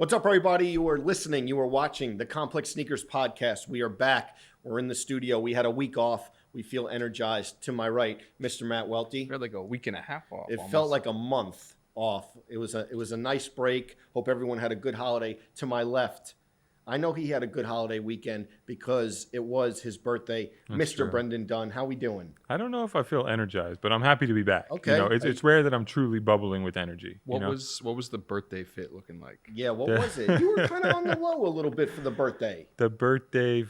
What's up, everybody? You are listening, you are watching the Complex Sneakers Podcast. We are back. We're in the studio. We had a week off. We feel energized. To my right, Mr. Matt Welty. We had like a week and a half off. It felt like a month off. It was a nice break. Hope everyone had a good holiday. To my left, I know he had a good holiday weekend because it was his birthday. That's Mr. true. Brendan Dunne, how we doing? I don't know if I feel energized, but I'm happy to be back. Okay. You know, it's rare that I'm truly bubbling with energy. What was the birthday fit looking like? Yeah, what was it? You were kind of on the low a little bit for the birthday. The birthday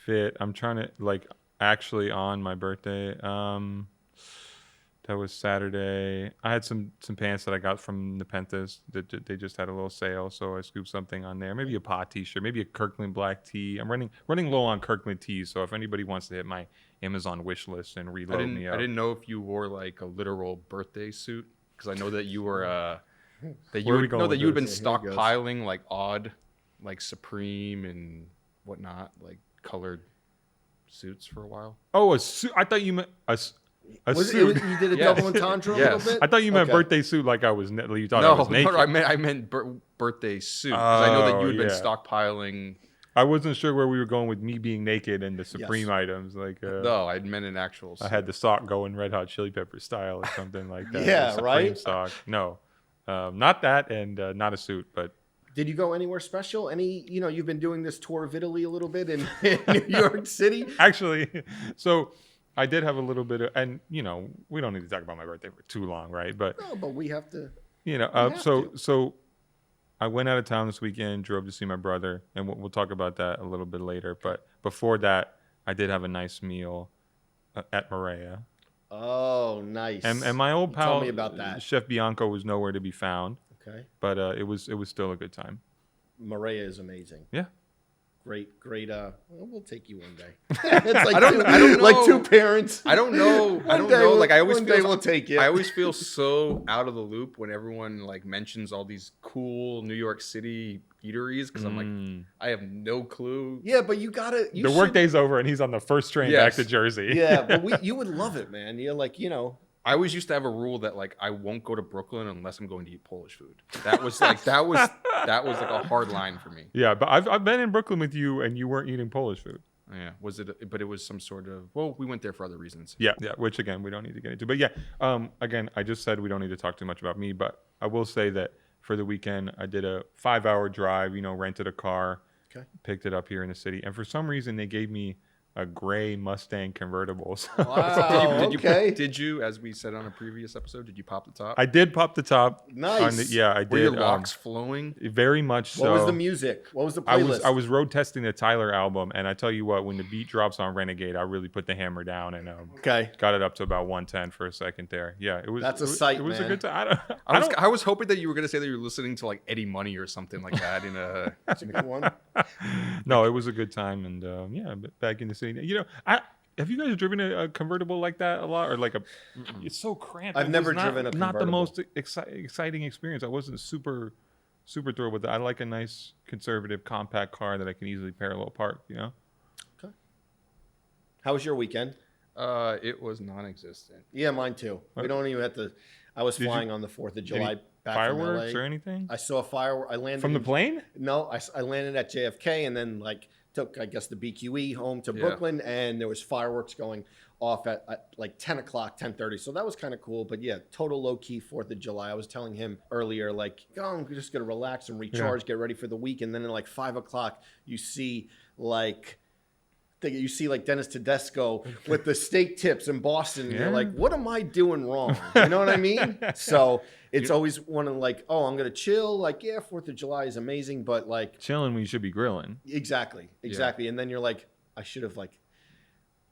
fit, I'm trying to, actually on my birthday. That was Saturday. I had some pants that I got from Nepenthes. They just had a little sale, so I scooped something on there. Maybe a PA t-shirt, maybe a Kirkland black tee. I'm running low on Kirkland tees, so if anybody wants to hit my Amazon wish list and reload me up. I didn't know if you wore like a literal birthday suit because I know that you were that you had been stockpiling like odd, like Supreme and whatnot, like colored suits for a while. Oh, a suit. I thought you meant a suit. You did a double entendre a little bit? I thought you meant birthday suit like I was. You thought I was naked. No, I meant birthday suit because I know that you had been stockpiling. I wasn't sure where we were going with me being naked and the Supreme items. No, I meant an actual suit. I had the sock going Red Hot Chili Pepper style or something like that. Yeah, Supreme right? Sock. No, not that, and not a suit, but. Did you go anywhere special? You've been doing this tour of Italy a little bit in New York City? Actually, so I did have a little bit of, and we don't need to talk about my birthday for too long, right? But no, but we have to. So I went out of town this weekend, drove to see my brother, and we'll talk about that a little bit later. But before that, I did have a nice meal at Maria. Oh, nice. And my old pal, tell me about that. Chef Bianco, was nowhere to be found. Okay. But it was still a good time. Maria is amazing. Yeah. Great. We'll take you one day. It's like I don't know. Like two parents. I don't know. Like I always feel we'll take you. I always feel so out of the loop when everyone like mentions all these cool New York City eateries because I'm like, I have no clue. Yeah, but you gotta. The workday's over and he's on the first train back to Jersey. Yeah, but you would love it, man. You're like, I always used to have a rule that like I won't go to Brooklyn unless I'm going to eat Polish food. That was like that was like a hard line for me. Yeah, but I've been in Brooklyn with you and you weren't eating Polish food. Yeah, was it? But it was some sort of. Well, we went there for other reasons. Yeah. Which again we don't need to get into. But yeah, again I just said we don't need to talk too much about me. But I will say that for the weekend I did a 5-hour drive. Rented a car, picked it up here in the city, and for some reason they gave me a gray Mustang convertible. Wow. Did you, as we said on a previous episode, did you pop the top? I did pop the top. Nice. I did. Were your locks flowing? Very much so. What was the music? What was the playlist? I was road testing the Tyler album, and I tell you what, when the beat drops on Renegade, I really put the hammer down and got it up to about 110 for a second there. Yeah, it was. That's a sight, It was man. a good time. I was hoping that you were going to say that you were listening to like Eddie Money or something like that in a. That's a good one. No, it was a good time, and back in the city. Have you guys driven a convertible like that a lot, or it's so cramped? I've never driven a convertible. Not the most exciting experience. I wasn't super thrilled with it. I like a nice conservative compact car that I can easily parallel park. Okay. How was your weekend? It was non-existent. Yeah, mine too. We don't even have to. I was flying on the 4th of July back fireworks from LA. Or anything? I saw a firework. I landed from the plane. No, I landed at JFK and then took, I guess, the BQE home to Brooklyn, and there was fireworks going off at like 10 o'clock, 10:30. So that was kind of cool. But yeah, total low-key 4th of July. I was telling him earlier, I'm just going to relax and recharge, get ready for the week. And then at 5 o'clock, you see Dennis Tedesco with the steak tips in Boston. And you're like, what am I doing wrong? You know what I mean? So it's always one of I'm going to chill. 4th of July is amazing, but chilling when you should be grilling. Exactly. Yeah. And then you're like, I should have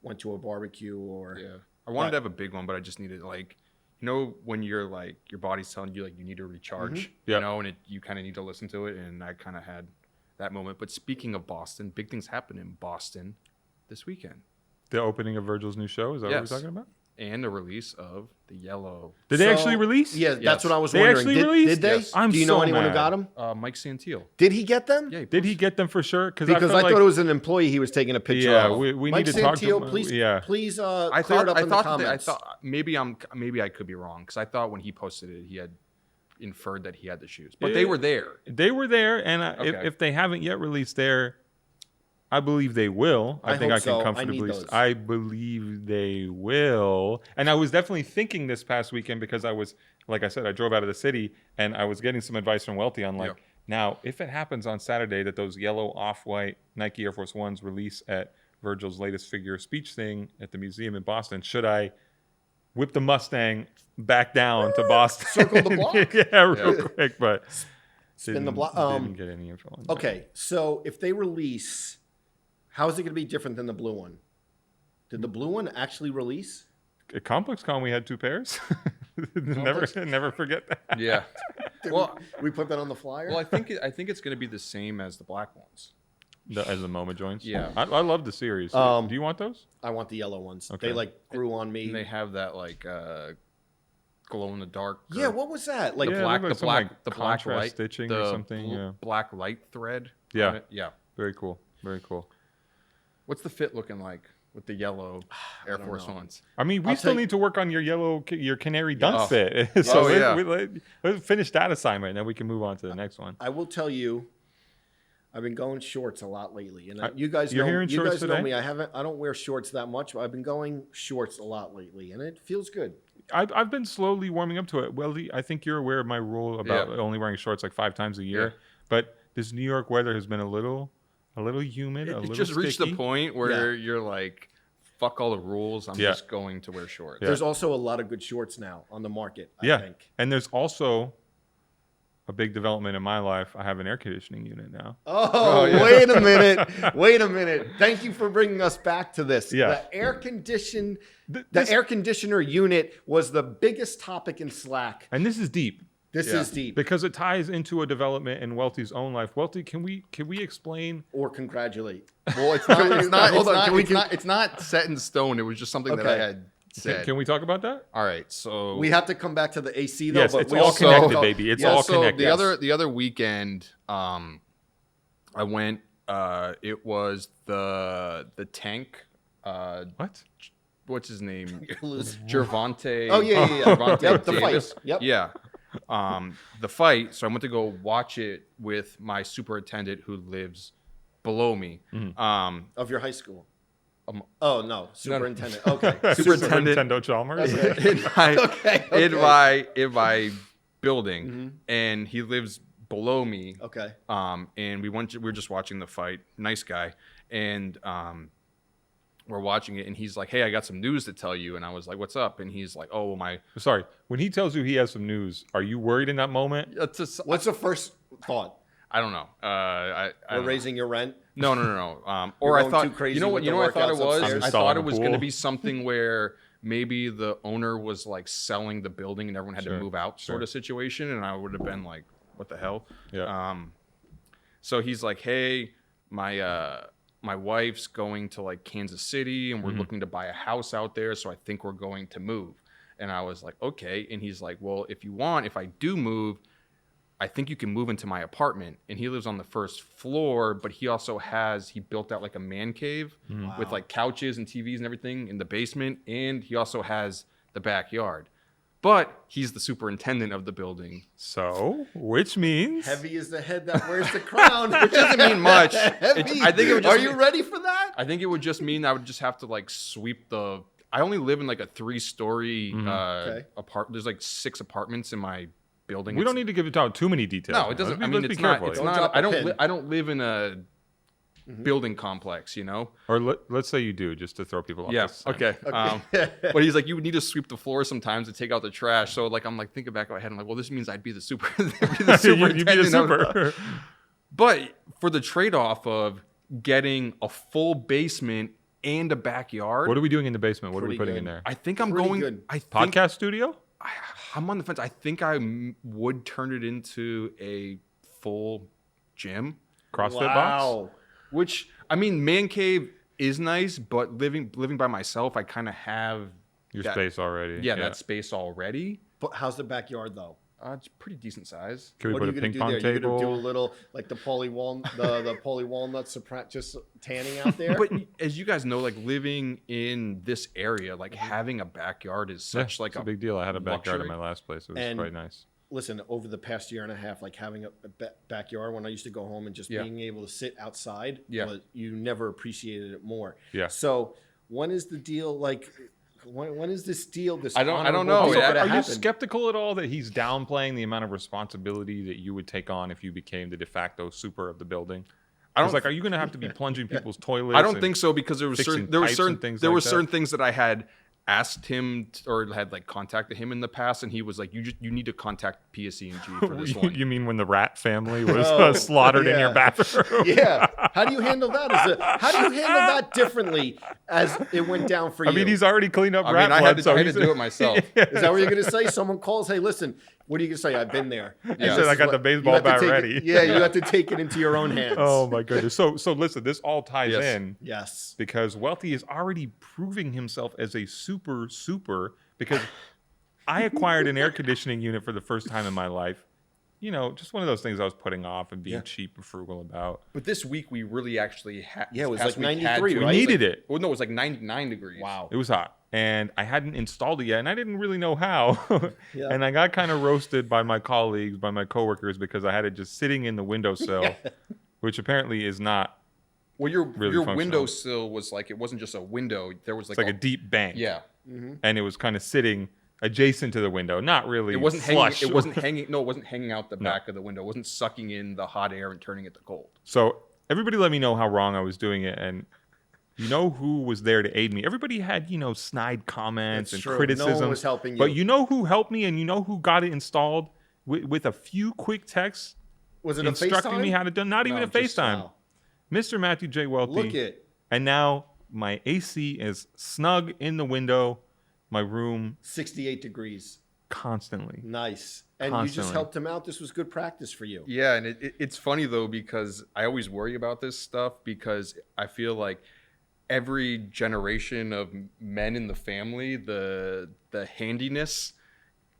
went to a barbecue or. Yeah. I wanted to have a big one, but I just needed when you're your body's telling you you need to recharge, and you kind of need to listen to it. And I kind of had that moment. But speaking of Boston, big things happen in Boston this weekend. The opening of Virgil's new show, is that what we're talking about? And the release of the Yellow. Did they actually release? Yeah, that's what I was they wondering. Actually released? Did they? Yes. Do you know anyone who got them? Mike Santillo. Did he get them? Yeah. Did he get them for sure? Because I thought it was an employee he was taking a picture of. Yeah, we Mike need to talk to him. Please clear it up in the comments. maybe I could be wrong because I thought when he posted it, he had inferred that he had the shoes, but they were there. They were there, and Okay. if they haven't yet released their, I believe they will. I think hope I can so. comfortably. I need those. I believe they will. And I was definitely thinking this past weekend because I was, like I said, I drove out of the city and I was getting some advice from Welty on like, now if it happens on Saturday that those yellow off-white Nike Air Force Ones release at Virgil's latest figure of speech thing at the museum in Boston, should I whip the Mustang back down to Boston? Circle the block? Real quick, but Spin the block. Didn't get any info on that. Okay, so if they release, how is it going to be different than the blue one? Did the blue one actually release? At ComplexCon, we had 2 pairs. never forget that. Yeah. Well, we put that on the flyer. well, I think it's going to be the same as the black ones. As the MoMA joints. Yeah. I love the series. Do you want those? I want the yellow ones. Okay. They like grew on me. And they have that like glow in the dark. Yeah, what was that? Like Yeah, black, look like the some, black, like, the black contrast light stitching the or something. Yeah. black light thread. Yeah. on it. Yeah. Very cool. Very cool. What's the fit looking like with the yellow Air don't Force know. Ones? I mean, we I'll still take- need to work on your canary dunk Oh. fit. Oh, yeah. Let's finish that assignment, and then we can move on to the next one. I will tell you, I've been going shorts a lot lately, and you guys You're know, hearing you shorts guys know today? me. I don't wear shorts that much, but I've been going shorts a lot lately, and it feels good. I've been slowly warming up to it. Well, I think you're aware of my rule about Yeah. only wearing shorts like 5 times a year. Yeah. But this New York weather has been a little humid, a It little just reached the sticky. point where you're like, fuck all the rules. I'm Yeah. just going to wear shorts. Yeah. There's also a lot of good shorts now on the market. I Yeah, think. and there's also a big development in my life. I have an air conditioning unit now. Oh, yeah. wait a minute. Wait a minute. Thank you for bringing us back to this. Yeah. The air This- air conditioner unit was the biggest topic in Slack. And this is deep This Yeah. is deep. because it ties into a development in Welty's own life. Welty, can we explain? Or congratulate. Well, it's not. It's not. Hold on, It's not set in stone. It was just something that I Okay. had said. Can we talk about that? All right. So We have to come back to the AC though. Yes, but it's we all also- connected, baby. It's all so connected. the other weekend, I went. It was the tank. What? What's his name? Lose. Gervonta. Oh yeah. Gervonta Yep, the Davis. fight. Yep. Yeah. The fight. So I went to go watch it with my superintendent who lives below me. Of your high school. Um, Oh no, superintendent. Okay. Superintendent. Nintendo Chalmers. in my building, and he lives below me. Okay. And we were just watching the fight. Nice guy, and we're watching it, and he's like, "Hey, I got some news to tell you." And I was like, "What's up?" And he's like, "Oh, my." Sorry. When he tells you he has some news, are you worried in that moment? What's the first thought? I don't know. I We're don't know. raising your rent. No. Or You're I going thought too crazy you know what with the I thought it workouts was. upstairs? I Installing thought a it was going to pool. be something where maybe the owner was like selling the building and everyone had Sure, to move out, sort sure. of situation, and I would have been like, "What the hell?" Yeah. So he's like, "Hey, my wife's going to like Kansas City, and we're looking to buy a house out there, so I think we're going to move." And I was like, "Okay." And he's like, "Well, if I do move, I think you can move into my apartment." And he lives on the first floor, but he built out like a man cave with like couches and TVs and everything in the basement. And he also has the backyard, but he's the superintendent of the building. So, which means Heavy is the head that wears the crown. Which doesn't mean much. Heavy. I think it would just Are you ready for that? I think it would just mean I would just have to like sweep I only live in like a 3-story Okay. apartment. There's like 6 apartments in my building. we don't need to give out too many details. No, it doesn't. I mean, let's it's be not. careful. It's Don't not. drop a pin. I don't live in a building complex. You know. Or let's say you do, just to throw people off. Yeah. the scent. Okay. But he's like, you would need to sweep the floor sometimes to take out the trash. So like, I'm like thinking back in my head. I'm like, well, this means I'd be the You'd be the superintendent of- super. But for the trade-off of getting a full basement and a backyard, What are we doing in the basement? What are we Pretty putting in good. there? I think I'm Pretty going. good. I think Podcast studio? I'm on the fence. I think I would turn it into a full gym, CrossFit box? Wow. which I mean, man cave is nice, but living by myself, I kind of have Your that- space already. Yeah, that space already. But how's the backyard though? It's pretty decent size. Can we What put are a you gonna ping do pong there? You're gonna do a table? little like the poly walnut just tanning out there. But as you guys know, like living in this area, like having a backyard is Yeah, such like it's a big deal. I had a backyard in luxury. my last place. It was And- quite nice. listen, over the past year and a half, like having a backyard when I used to go home and just being able to sit outside, you never appreciated it more. Yeah. So when is the deal like? When is this deal? This I don't know. Are you skeptical at all that he's downplaying the amount of responsibility that you would take on if you became the de facto super of the building? I was like, are you going to have to be plunging people's toilets? I don't think so, because there were certain things that I had asked him or had like contacted him in the past, and he was like, you need to contact PSE&G for this one. You mean when the rat family was slaughtered in your bathroom? Yeah. How do you handle that? How do you handle that differently as it went down for you? I mean, he's already cleaned up rat blood. I had to do it myself. Is that what you're going to say? Someone calls, hey, listen, what are you going to say? I've been there. Yeah. I got the baseball bat ready. You have to take it into your own hands. Oh, my goodness. So listen, this all ties in. Yes. Because Welty is already proving himself as a super, because I acquired an air conditioning unit for the first time in my life. You know, just one of those things I was putting off and being cheap and frugal about. But this week we really actually had. Yeah, it was like 93, right? We needed it. Well, no, it was like 99 degrees. Wow. It was hot. And I hadn't installed it yet, and I didn't really know how. And I got kind of roasted by my colleagues, by my coworkers, because I had it just sitting in the windowsill, which apparently is not. Well, your really windowsill was like, it wasn't just a window. There was like a deep bank. Yeah. Mm-hmm. And it was kind of sitting adjacent to the window, not really. It wasn't flush. hanging. It wasn't hanging. No, it wasn't hanging out the back of the window. It wasn't sucking in the hot air and turning it to cold. So everybody let me know how wrong I was doing it, and you know who was there to aid me? Everybody had, snide comments and criticism. No one was helping you. But you know who helped me, and you know who got it installed with a few quick texts. Was it instructing me how to do? Not even a FaceTime. Wow. Mr. Matthew J. Welty. Look it. And now my AC is snug in the window. My room 68 degrees. Constantly. Nice. And you just helped him out. This was good practice for you. Yeah, and it's funny though, because I always worry about this stuff, because I feel like every generation of men in the family, the handiness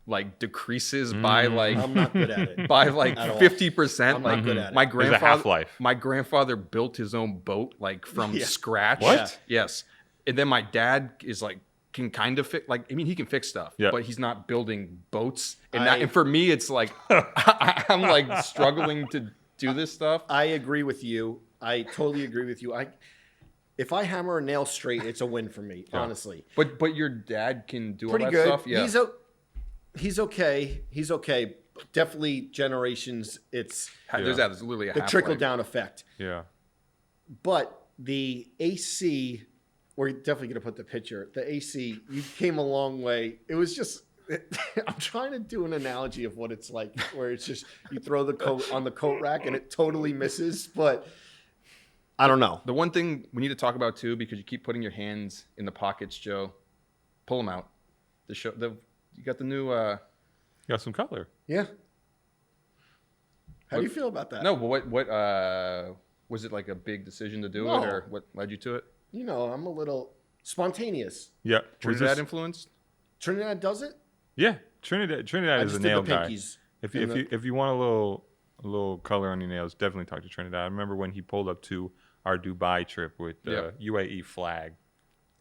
like decreases by like I'm not good at it. By like 50%. I'm not good at it. My grandfather built his own boat like from scratch. What? Yes. And then my dad is like can kind of fix, like, I mean, he can fix stuff, but he's not building boats. And for me, it's like I'm like struggling to do this stuff. I agree with you. I totally agree with you. If I hammer a nail straight, it's a win for me, honestly. But your dad can do pretty all that good stuff. Yeah, he's okay. He's okay. Definitely generations. There's literally the trickle down effect. Yeah. But the AC, we're definitely going to put the picture. The AC, you came a long way. It was just, I'm trying to do an analogy of what it's like, where it's just you throw the coat on the coat rack and it totally misses. But I don't know. The one thing we need to talk about too, because you keep putting your hands in the pockets, Joe, pull them out. You got the new. You got some color. Yeah. How do you feel about that? No, but what was it like a big decision to do it, or what led you to it? You know, I'm a little spontaneous. Yeah. Trinidad influenced? Trinidad does it? Yeah. Trinidad is a nail guy. If you want a little color on your nails, definitely talk to Trinidad. I remember when he pulled up to our Dubai trip with the UAE flag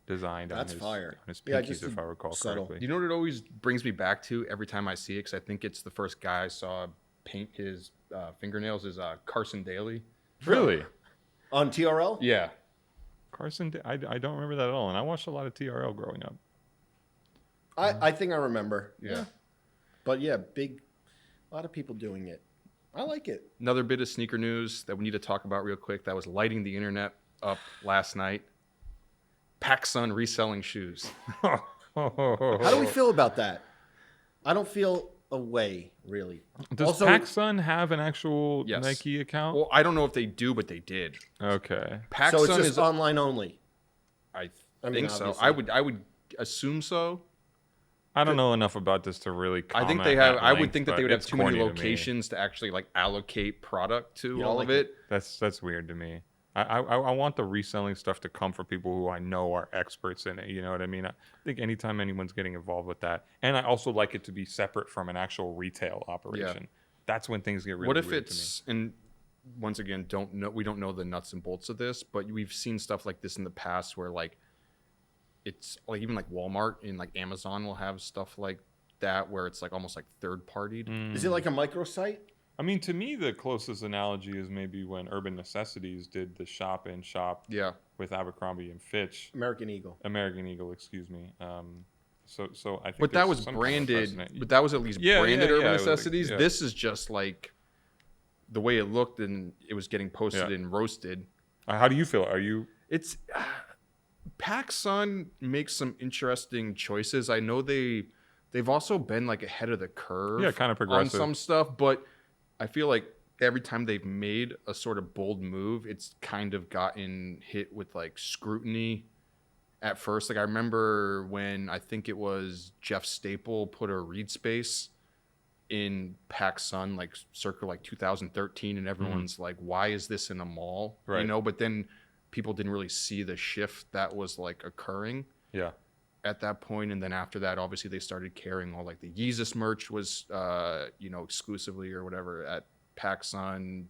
designed on his pinkies, if I recall correctly. You know what it always brings me back to every time I see it? Because I think it's the first guy I saw paint his fingernails is Carson Daly. Really? On TRL? Yeah. Carson, I don't remember that at all. And I watched a lot of TRL growing up. I think I remember. Yeah. But yeah, a lot of people doing it. I like it. Another bit of sneaker news that we need to talk about real quick that was lighting the internet up last night. PacSun reselling shoes. How do we feel about that? I don't feel a way, really. Does PacSun have an actual Nike account? Well, I don't know if they do, but they did. Okay. PacSun so it's just online only? I think so. I would assume so. I don't know enough about this to really comment. I think they have. I would think that they would have too many locations to actually like allocate product to all of it. That's weird to me. I want the reselling stuff to come from people who I know are experts in it. You know what I mean? I think anytime anyone's getting involved with that, and I also like it to be separate from an actual retail operation. Yeah. That's when things get really weird to me. What if it's, and once again, we don't know the nuts and bolts of this, but we've seen stuff like this in the past where like it's like even like Walmart and like Amazon will have stuff like that where it's like almost like third partied. Is it like a microsite? I mean, to me, the closest analogy is maybe when Urban Necessities did the shop in shop with Abercrombie and Fitch. American Eagle, excuse me. So I think. But that was branded. But that was at least branded Urban Necessities. This is just like the way it looked, and it was getting posted and roasted. How do you feel? It's PacSun makes some interesting choices. I know they've also been like ahead of the curve. Yeah, kind of progressive on some stuff, but I feel like every time they've made a sort of bold move, it's kind of gotten hit with like scrutiny at first. Like I remember when I think it was Jeff Staple put a read space in PacSun like circa like 2013, and everyone's like, why is this in a mall? Right. You know, but then people didn't really see the shift that was like occurring at that point. And then after that, obviously they started carrying all like the YEEZY merch was exclusively or whatever at PacSun,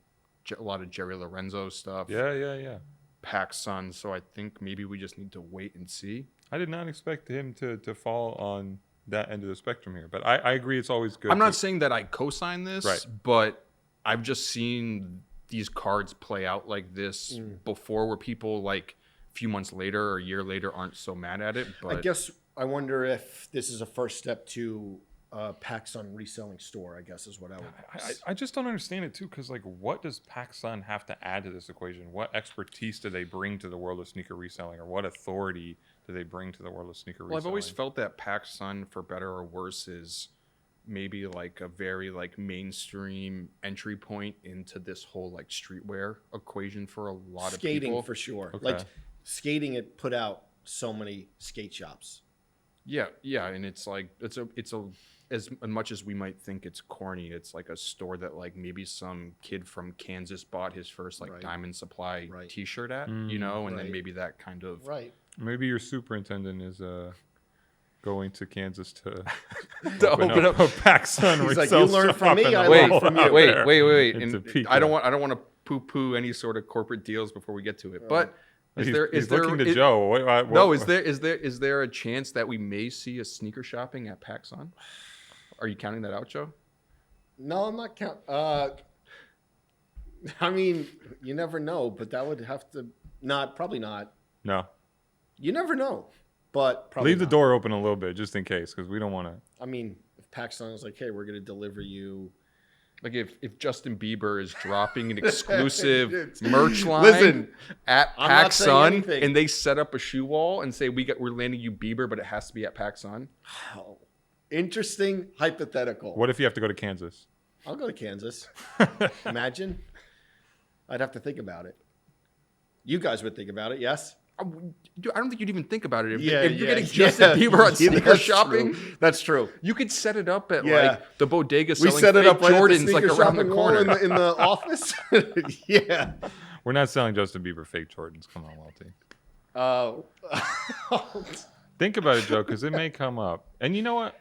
a lot of Jerry Lorenzo stuff. Yeah. PacSun. So I think maybe we just need to wait and see. I did not expect him to fall on that end of the spectrum here, but I agree it's always good. I'm not saying that I co-sign this, but I've just seen these cards play out like this before, where people like a few months later or a year later aren't so mad at it. But I guess I wonder if this is a first step to PacSun reselling store, I guess is what I would. I just don't understand it too, because like, what does PacSun have to add to this equation? What expertise do they bring to the world of sneaker reselling, or what authority do they bring to the world of sneaker reselling? Well, I've always felt that PacSun, for better or worse, is maybe like a very like mainstream entry point into this whole like streetwear equation for a lot of people. Skating for sure. Okay. Like skating, it put out so many skate shops. Yeah, and it's like it's a as much as we might think it's corny, it's like a store that like maybe some kid from Kansas bought his first like Diamond Supply T-shirt at, you know, and then maybe that kind of Maybe your superintendent is going to Kansas to open up a PacSun. He's like, you learn from me, I learn from you. Wait. And I don't want to poo-poo any sort of corporate deals before we get to it, but. Is Joe? No, is there a chance that we may see a sneaker shopping at PacSun? Are you counting that out, Joe? No, I'm not counting. I mean, you never know, but that would have to probably not. No. You never know, but probably leave the door open a little bit just in case, because we don't want to. I mean, if PacSun is like, hey, we're going to deliver you. Like if Justin Bieber is dropping an exclusive merch line at PacSun, and they set up a shoe wall and say we're landing you Bieber, but it has to be at PacSun. Oh, interesting hypothetical. What if you have to go to Kansas? I'll go to Kansas. Imagine. I'd have to think about it. You guys would think about it, yes? I don't think you'd even think about it. If you're getting Justin Bieber on sneaker shopping, true. That's true. You could set it up at like the bodega selling we set it up fake right Jordans like around the corner in the office. Yeah. We're not selling Justin Bieber fake Jordans. Come on, Welty. Think about it, Joe, because it may come up. And you know what?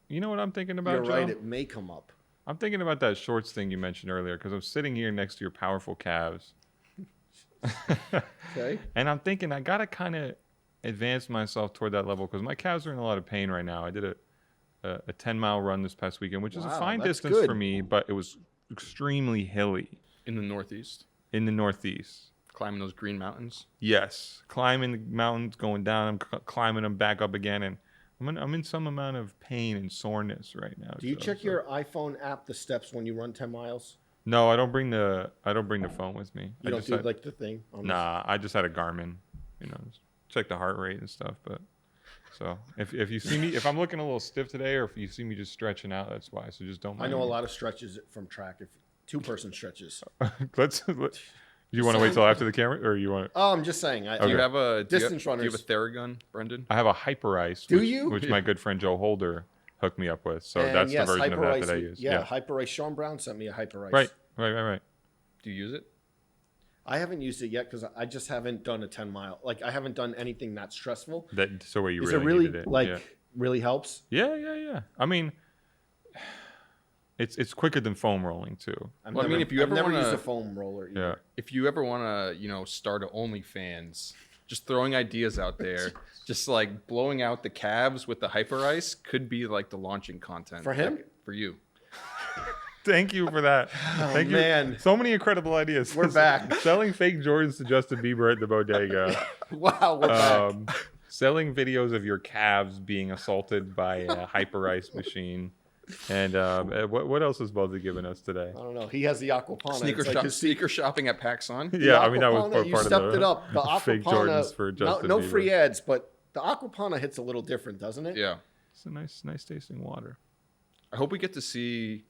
You know what I'm thinking about, Joe? You're right. It may come up. I'm thinking about that shorts thing you mentioned earlier, because I'm sitting here next to your powerful calves. Okay. And I'm thinking I gotta kind of advance myself toward that level, because my calves are in a lot of pain right now. I did a 10-mile run this past weekend, which is a fine distance for me, but it was extremely hilly. In the Northeast. Climbing those green mountains. Yes, climbing the mountains, going down. I'm climbing them back up again, and I'm in some amount of pain and soreness right now. Do you check your iPhone app the steps when you run 10 miles? No, I don't bring the phone with me. You don't do like the thing? Nah, I just had a Garmin, just check the heart rate and stuff. But so if you see me, if I'm looking a little stiff today, or if you see me just stretching out, that's why. So just don't mind. I know me. a lot of stretches from track. If 2-person stretches. You want to wait till after the camera, or you want? Oh, I'm just saying. Do you have a distance runners? Do you have a Theragun, Brendan? I have a HyperIce. Which my good friend Joe Holder hooked me up with. So that's the version of that I use. Yeah, HyperIce. Sean Brown sent me a HyperIce. Right. Do you use it? I haven't used it yet because I just haven't done a 10-mile. Like I haven't done anything that stressful. So where you Is really it needed really really helps? Yeah. I mean, it's quicker than foam rolling too. If you ever never want to use a foam roller either. If you ever want to, start an OnlyFans just throwing ideas out there. Just like blowing out the calves with the hyper ice could be like the launching content For him? for you. Thank you for that. Thank man. you. So many incredible ideas. We're back. Selling fake Jordans to Justin Bieber at the bodega. Wow, we're back. Selling videos of your calves being assaulted by a hyper ice machine. And what else has Buzzy given us today? I don't know. He has the Aquapana. Sneaker shopping at PacSun. Yeah, I mean, that was Aquapana, part you of stepped the it up. The fake Jordans for Justin no Bieber. free ads, but the Aquapana hits a little different, doesn't it? Yeah. It's a nice tasting water. I hope we get to see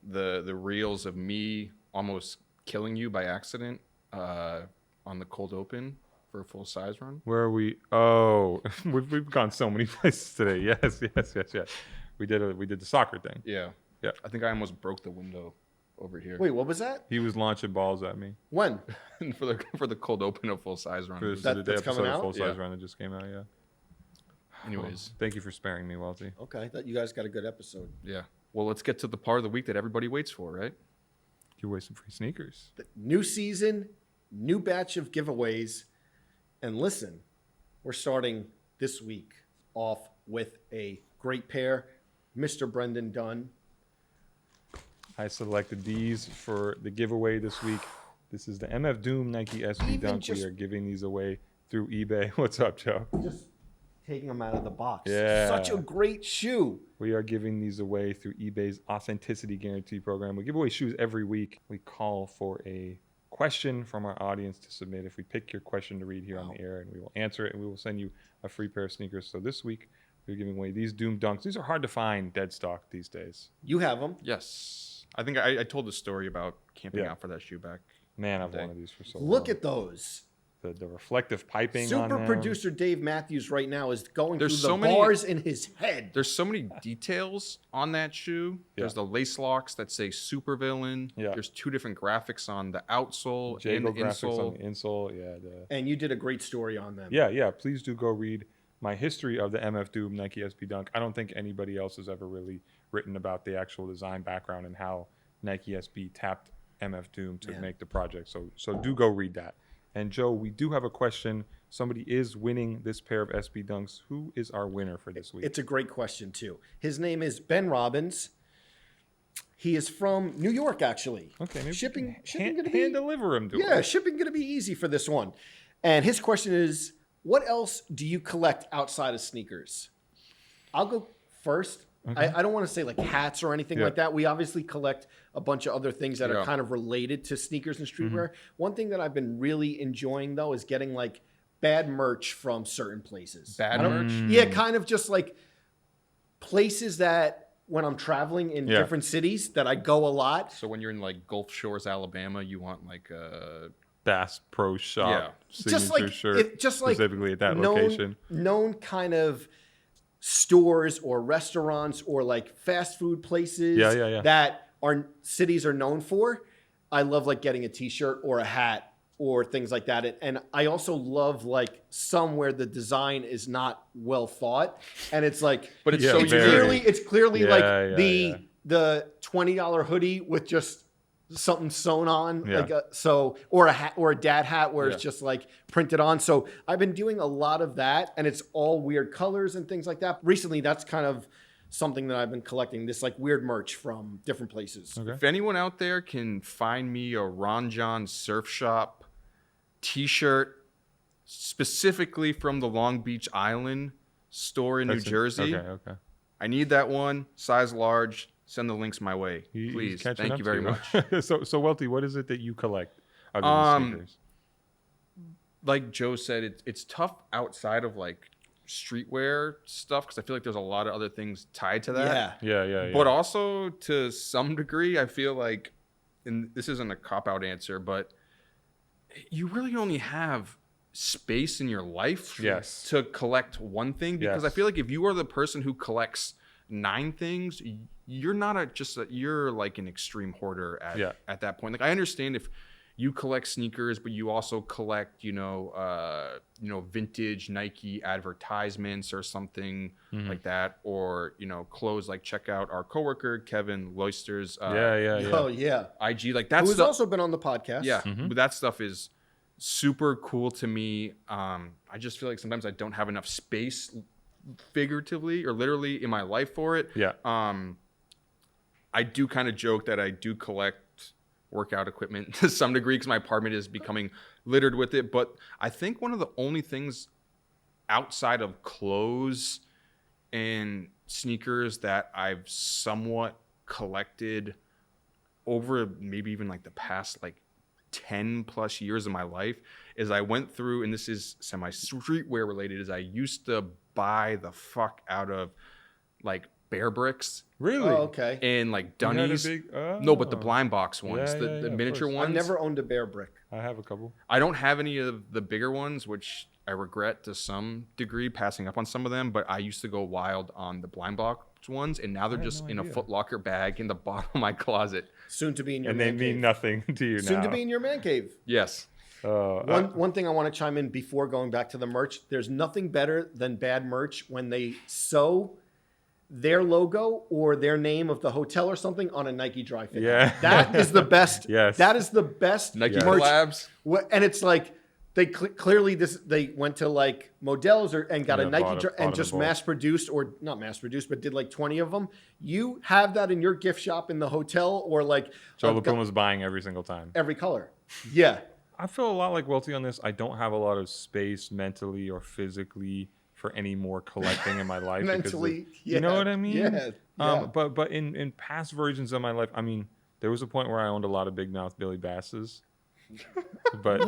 the reels of me almost killing you by accident on the cold open for a full size run. Where are we? Oh, we've gone so many places today. Yes. We did the soccer thing. Yeah. Yeah. I think I almost broke the window over here. Wait, what was that? He was launching balls at me. When? for the cold open of full size run. For That's the coming episode out? of Full Size Yeah. Run that just came out, yeah. Anyways. Thank you for sparing me, Welty. Okay, I thought you guys got a good episode. Yeah. Well, let's get to the part of the week that everybody waits for, right? Give away some free sneakers. The new season, new batch of giveaways. And listen, we're starting this week off with a great pair, Mr. Brendan Dunne. I selected these for the giveaway this week. This is the MF Doom Nike SB Dunk. We are giving these away through eBay. What's up, Joe? Just taking them out of the box. Yeah. Such a great shoe. We are giving these away through eBay's Authenticity Guarantee program. We give away shoes every week. We call for a question from our audience to submit. If we pick your question to read here on the air, and we will answer it, and we will send you a free pair of sneakers. So this week, we're giving away these Doom Dunks. These are hard to find dead stock these days. You have them. Yes. I think I told the story about camping out for that shoe back. Man, I've Day. wanted these for so long. Look at those. the reflective piping on Super them. producer Dave Matthews right now is going There's through so the many- bars in his head. There's so many details on that shoe. There's the lace locks that say supervillain. Yeah. There's two different graphics on the outsole and Jago the graphics on insole. the insole. Yeah. And you did a great story on them. Yeah. Please do go read my history of the MF Doom Nike SB Dunk. I don't think anybody else has ever really written about the actual design background and how Nike SB tapped MF Doom to make the project. So do go read that. And Joe, we do have a question. Somebody is winning this pair of SB Dunks. Who is our winner for this week? It's a great question, too. His name is Ben Robbins. He is from New York, actually. Okay, maybe shipping hand gonna be deliver him to yeah, us. shipping going to be easy for this one. And his question is, what else do you collect outside of sneakers? I'll go first. Okay. I don't want to say like hats or anything like that. We obviously collect a bunch of other things that are kind of related to sneakers and streetwear. One thing that I've been really enjoying, though, is getting like bad merch from certain places. Bad merch? Yeah, kind of just like places that when I'm traveling in different cities that I go a lot. So when you're in like Gulf Shores, Alabama, you want like a Bass Pro Shop signature just like shirt, specifically at that location. Known kind of stores or restaurants or like fast food places that our cities are known for. I love like getting a t-shirt or a hat or things like that. And I also love like somewhere the design is not well thought. And it's like, but it's it's clearly like the $20 hoodie with just something sewn on, like or a hat or a dad hat where it's just like printed on. So I've been doing a lot of that, and it's all weird colors and things like that. Recently, that's kind of something that I've been collecting, this like weird merch from different places. If anyone out there can find me a Ron John Surf Shop t-shirt specifically from the Long Beach Island store in New Jersey, I need that one, size large. Send the links my way, please. Thank you very much. So Welty, what is it that you collect other than sneakers? Like Joe said, it's tough outside of like streetwear stuff because I feel like there's a lot of other things tied to that. Yeah. But also to some degree, I feel like, and this isn't a cop-out answer, but you really only have space in your life to collect one thing, because I feel like if you are the person who collects 9 things, you're not you're like an extreme hoarder at that point. Like I understand if you collect sneakers, but you also collect, vintage Nike advertisements or something like that, or clothes. Like check out our coworker Kevin Loister's IG, like that. Who's stuff, also been on the podcast. but that stuff is super cool to me. I just feel like sometimes I don't have enough space, figuratively or literally, in my life for it. Yeah. I do kind of joke that I do collect workout equipment to some degree because my apartment is becoming littered with it. But I think one of the only things outside of clothes and sneakers that I've somewhat collected over maybe even like the past like 10 plus years of my life is I went through, and this is semi streetwear related, is I used to buy the fuck out of like Bear Bricks. Really? Oh, okay. And like Dunnies. Oh. No, but the blind box ones, Yeah, the miniature ones. I've never owned a Bear Brick. I have a couple. I don't have any of the bigger ones, which I regret to some degree, passing up on some of them. But I used to go wild on the blind box ones, and now they're just in a Foot Locker bag in the bottom of my closet. Soon to be in your And man they mean cave. nothing to you now. Soon to be in your man cave. Yes. One thing I want to chime in before going back to the merch. There's nothing better than bad merch when they sew their logo or their name of the hotel or something on a Nike dry fit. Yeah. That is the best. Yes. That is the best Nike merch. collabs. And it's like they clearly they went to like Modell's and got a Nike and just mass produced, or not mass produced, but did like 20 of them. You have that in your gift shop in the hotel, or like Joe La Puma's buying every single time. every color. Yeah. I feel a lot like Welty on this. I don't have a lot of space mentally or physically for any more collecting in my life. Mentally, you know what I mean? Yeah. But in past versions of my life, I mean, there was a point where I owned a lot of big mouth Billy Basses. But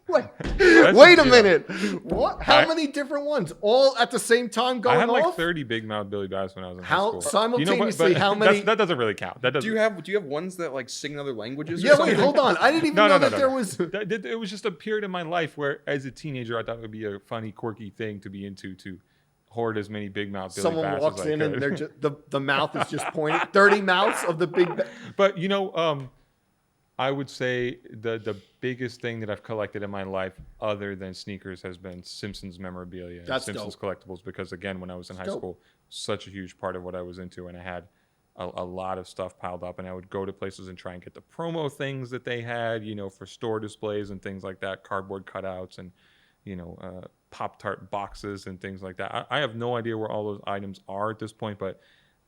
What? Wait just, a minute. What? How many different ones? All at the same time going I had like off? 30 big mouth Billy Bass when I was in high How school. simultaneously? How many? That doesn't really count. That doesn't. Do you have ones that like sing in other languages? Or Yeah. something? Wait. Hold on. I didn't even know that there was. It was just a period in my life where, as a teenager, I thought it would be a funny, quirky thing to be into, to hoard as many big mouth Billy Someone Basses walks as I in could. and they're just the mouth is just pointing. 30 mouths of the big. But you know, I would say the biggest thing that I've collected in my life, other than sneakers, has been Simpsons memorabilia and That's Simpsons collectibles. Because again, when I was in high school, such a huge part of what I was into, and I had a lot of stuff piled up, and I would go to places and try and get the promo things that they had, you know, for store displays and things like that, cardboard cutouts and, you know, Pop-Tart boxes and things like that. I have no idea where all those items are at this point, but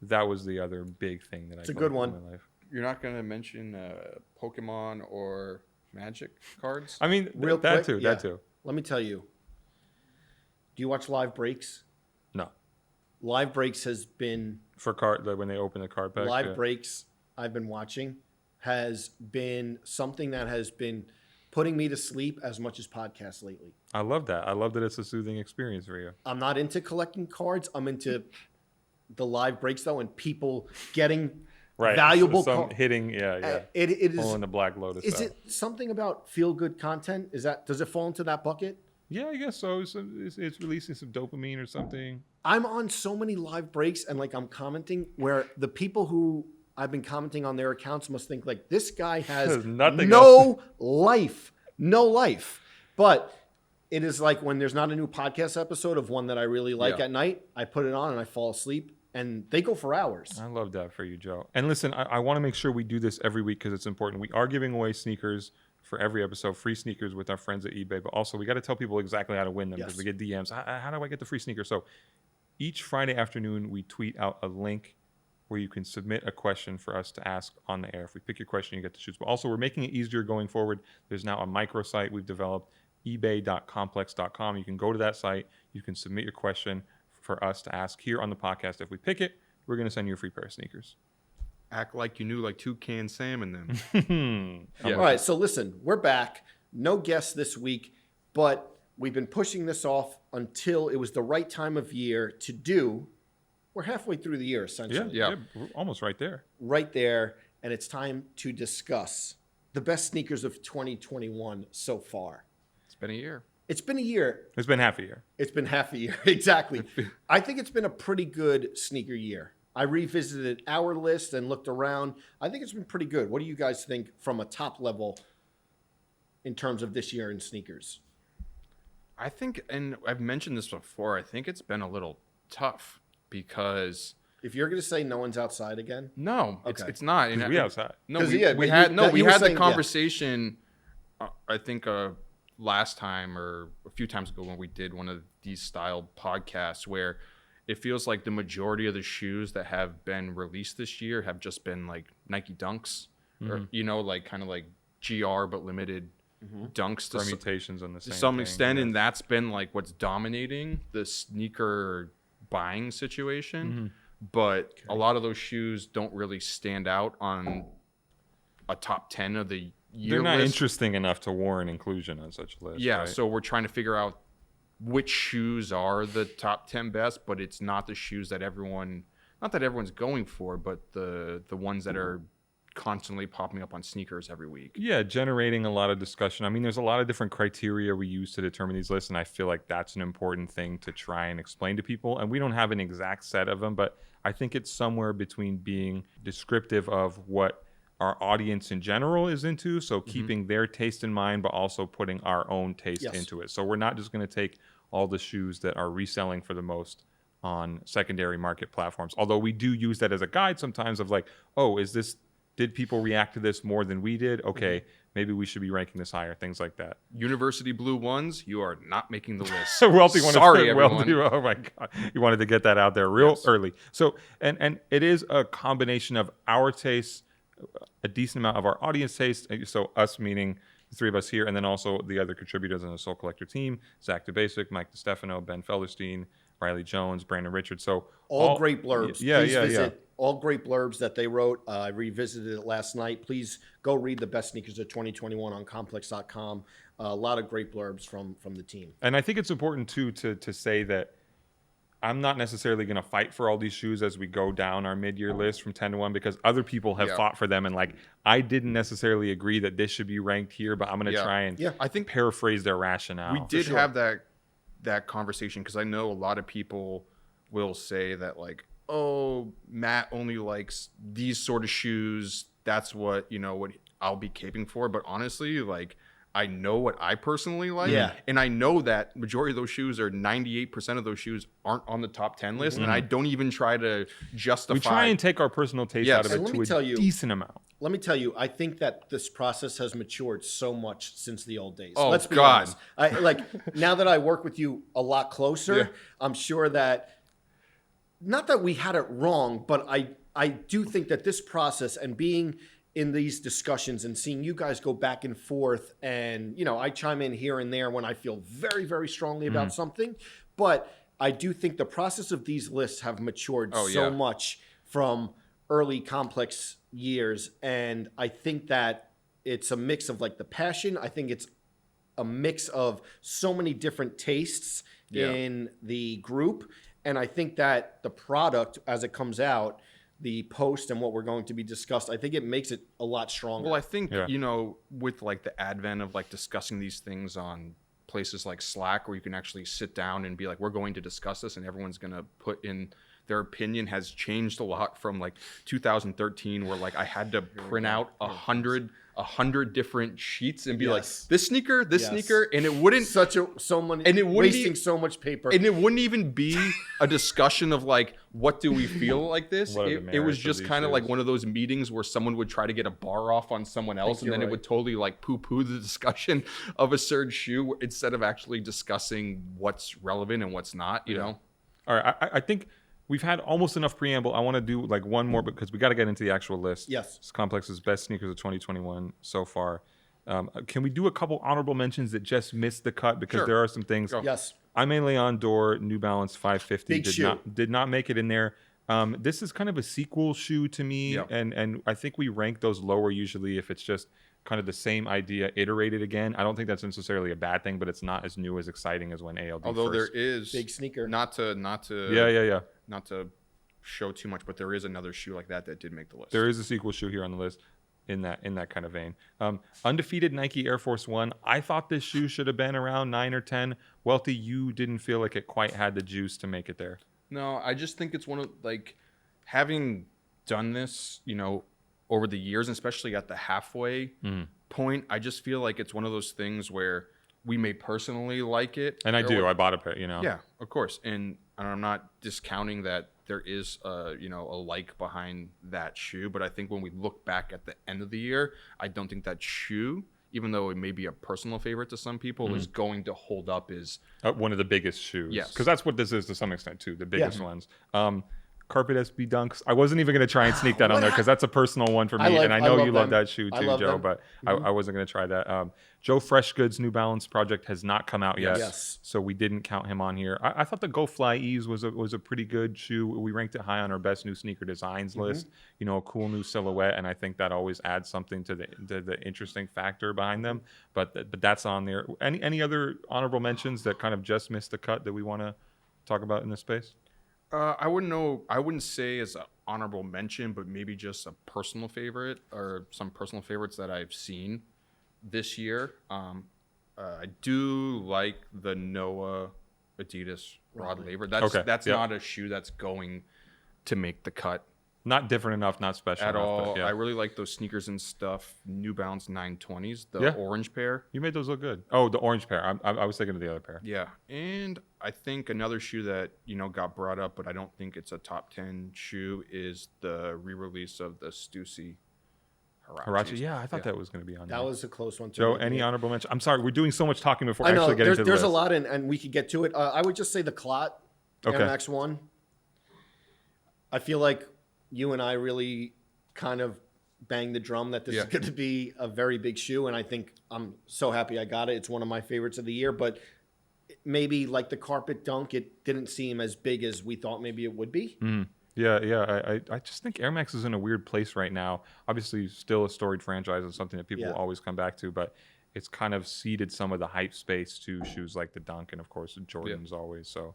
that was the other big thing that It's a good one. in my life. You're not going to mention Pokemon or Magic cards? I mean, Real that quick, too. That too. Let me tell you. Do you watch Live Breaks? No. Live Breaks has been For card, like when they open the card pack. Live Breaks I've been watching has been something that has been putting me to sleep as much as podcasts lately. I love that. I love that it's a soothing experience for you. I'm not into collecting cards. I'm into the Live Breaks though, and people getting valuable hitting. Yeah. It is Pulling the Black Lotus. Is out. it something about feel good content? Does it fall into that bucket? Yeah, I guess so. It's releasing some dopamine or something. I'm on so many Live Breaks and like I'm commenting where the people who I've been commenting on their accounts must think like this guy has no life. But it is like when there's not a new podcast episode of one that I really like at night, I put it on and I fall asleep and they go for hours. I love that for you, Joe. And listen, I want to make sure we do this every week because it's important. We are giving away sneakers for every episode, free sneakers with our friends at eBay, but also we got to tell people exactly how to win them because we get DMs. How do I get the free sneakers? So each Friday afternoon, we tweet out a link where you can submit a question for us to ask on the air. If we pick your question, you get to choose. But also, we're making it easier going forward. There's now a microsite we've developed, ebay.complex.com. You can go to that site. You can submit your question for us to ask here on the podcast. If we pick it, we're going to send you a free pair of sneakers. Act like you knew like Toucan Sam in them. All right, so listen, we're back. No guests this week, but we've been pushing this off until it was the right time of year to do. We're halfway through the year, essentially. Yeah, we're almost right there. Right there, and it's time to discuss the best sneakers of 2021 so far. It's been a year. It's been a year. It's been half a year. It's been half a year, exactly. I think it's been a pretty good sneaker year. I revisited our list and looked around. I think it's been pretty good. What do you guys think from a top level in terms of this year in sneakers? I think, and I've mentioned this before, I think it's been a little tough because... If you're going to say no one's outside again? No, Okay. it's not. We outside. No, we you had were the saying, conversation I think last time or a few times ago when we did one of these style podcasts where it feels like the majority of the shoes that have been released this year have just been like Nike Dunks, or like kind of like GR but limited Dunks to permutations on the same to some thing, extent, and that's been like what's dominating the sneaker buying situation. But a lot of those shoes don't really stand out on a top 10 of the year. They're not list. interesting enough to warrant inclusion on such a list. Yeah, right? so we're trying to figure out which shoes are the top 10 best, but it's not the shoes that not that everyone's going for, but the ones that are constantly popping up on sneakers every week. Yeah, generating a lot of discussion. I mean, there's a lot of different criteria we use to determine these lists, and I feel like that's an important thing to try and explain to people. And we don't have an exact set of them, but I think it's somewhere between being descriptive of what our audience in general is into, so keeping their taste in mind, but also putting our own taste into it. So we're not just going to take all the shoes that are reselling for the most on secondary market platforms. Although we do use that as a guide sometimes of like, oh, did people react to this more than we did? Okay, maybe we should be ranking this higher, things like that. University blue ones, you are not making the list. Welty Sorry, everyone. Welty, oh my God. You wanted to get that out there real early. So, and it is a combination of our tastes, a decent amount of our audience taste. So us meaning the three of us here, and then also the other contributors on the Soul Collector team, Zach DeBasic, Mike DeStefano, Ben Felderstein, Riley Jones, Brandon Richards. So all great blurbs. Yeah, Please visit all great blurbs that they wrote. I revisited it last night. Please go read the best sneakers of 2021 on complex.com. A lot of great blurbs from the team. And I think it's important too to say that I'm not necessarily going to fight for all these shoes as we go down our mid-year list from 10 to 1 because other people have fought for them. And like, I didn't necessarily agree that this should be ranked here, but I'm going to try and I think paraphrase their rationale. We did have that conversation because I know a lot of people will say that like, oh, Matt only likes these sort of shoes. That's what I'll be caping for. But honestly, like, I know what I personally like. Yeah. And I know that majority of those shoes or 98% of those shoes aren't on the top 10 list. And I don't even try to justify. We try and take our personal taste out of it to a decent amount. Let me tell you, I think that this process has matured so much since the old days. Oh, Let's be God. honest. Now that I work with you a lot closer, I'm sure that, not that we had it wrong, but I do think that this process and being in these discussions and seeing you guys go back and forth and, I chime in here and there when I feel very, very strongly about something, but I do think the process of these lists have matured so much from early complex years. And I think that it's a mix of like the passion. I think it's a mix of so many different tastes in the group. And I think that the product as it comes out, the post and what we're going to be discussed, I think it makes it a lot stronger. Well, I think, with like the advent of like discussing these things on places like Slack where you can actually sit down and be like, we're going to discuss this and everyone's going to put in their opinion has changed a lot from like 2013 where like I had to print out 100 different sheets and be like this sneaker, and it wouldn't wasting so much paper, and it wouldn't even be a discussion of like what do we feel like this. It was just kind of like one of those meetings where someone would try to get a bar off on someone else, and then it would totally like poo-poo the discussion of a certain shoe instead of actually discussing what's relevant and what's not. You know. All right, I think we've had almost enough preamble. I want to do like one more because we got to get into the actual list. Yes. It's Complex's best sneakers of 2021 so far. Can we do a couple honorable mentions that just missed the cut because there are some things. Yes. I mainly on Door New Balance 550 did not make it in there. This is kind of a sequel shoe to me, and I think we rank those lower usually if it's just kind of the same idea iterated again. I don't think that's necessarily a bad thing, but it's not as new as exciting as when ALD. Although there is big sneaker, not to not to show too much, but there is another shoe like that did make the list. There is a sequel shoe here on the list in that kind of vein. Undefeated Nike Air Force One. I thought this shoe should have been around 9 or 10. Welty, you didn't feel like it quite had the juice to make it there. No, I just think it's one of like having done this, over the years, especially at the halfway point. I just feel like it's one of those things where we may personally like it, and I bought a pair. Yeah, of course, and I'm not discounting that there is a like behind that shoe, but I think when we look back at the end of the year, I don't think that shoe even though it may be a personal favorite to some people, is going to hold up as one of the biggest shoes. Yes. Because that's what this is to some extent too, the biggest ones. Carpet SB Dunks. I wasn't even going to try and sneak that on there because that's a personal one for me. And I know you love that shoe too, Joe, but I wasn't going to try that. Joe Freshgood's New Balance project has not come out yet. Yes. So we didn't count him on here. I thought the Go FLYEASE was a pretty good shoe. We ranked it high on our best new sneaker designs list. You know, a cool new silhouette, and I think that always adds something to the interesting factor behind them. But that's on there. Any other honorable mentions that kind of just missed the cut that we want to talk about in this space? I wouldn't say as an honorable mention, but maybe just a personal favorite or some personal favorites that I've seen this year. I do like the Noah Adidas Rod Laver. That's not a shoe that's going to make the cut. Not different enough, not special at enough, all. but I really like those sneakers and stuff. New Balance 920s, the orange pair. You made those look good. Oh, the orange pair. I was thinking of the other pair. Yeah, and I think another shoe that got brought up, but I don't think it's a top 10 shoe, is the re-release of the Stussy HUARACHE. Yeah, I thought that was going to be on there. That was a close one. Joe, any honorable mention? I'm sorry, we're doing so much talking before I know, actually getting to the there's list. a lot, and we could get to it. I would just say the CLOT Air Max 1. I feel like you and I really kind of banged the drum that this is going to be a very big shoe, and I think I'm so happy I got it. It's one of my favorites of the year, but maybe like the carpet dunk, it didn't seem as big as we thought maybe it would be. Yeah. I just think Air Max is in a weird place right now. Obviously, still a storied franchise and something that people will always come back to, but it's kind of ceded some of the hype space to shoes like the Dunk and, of course, the Jordans always. So.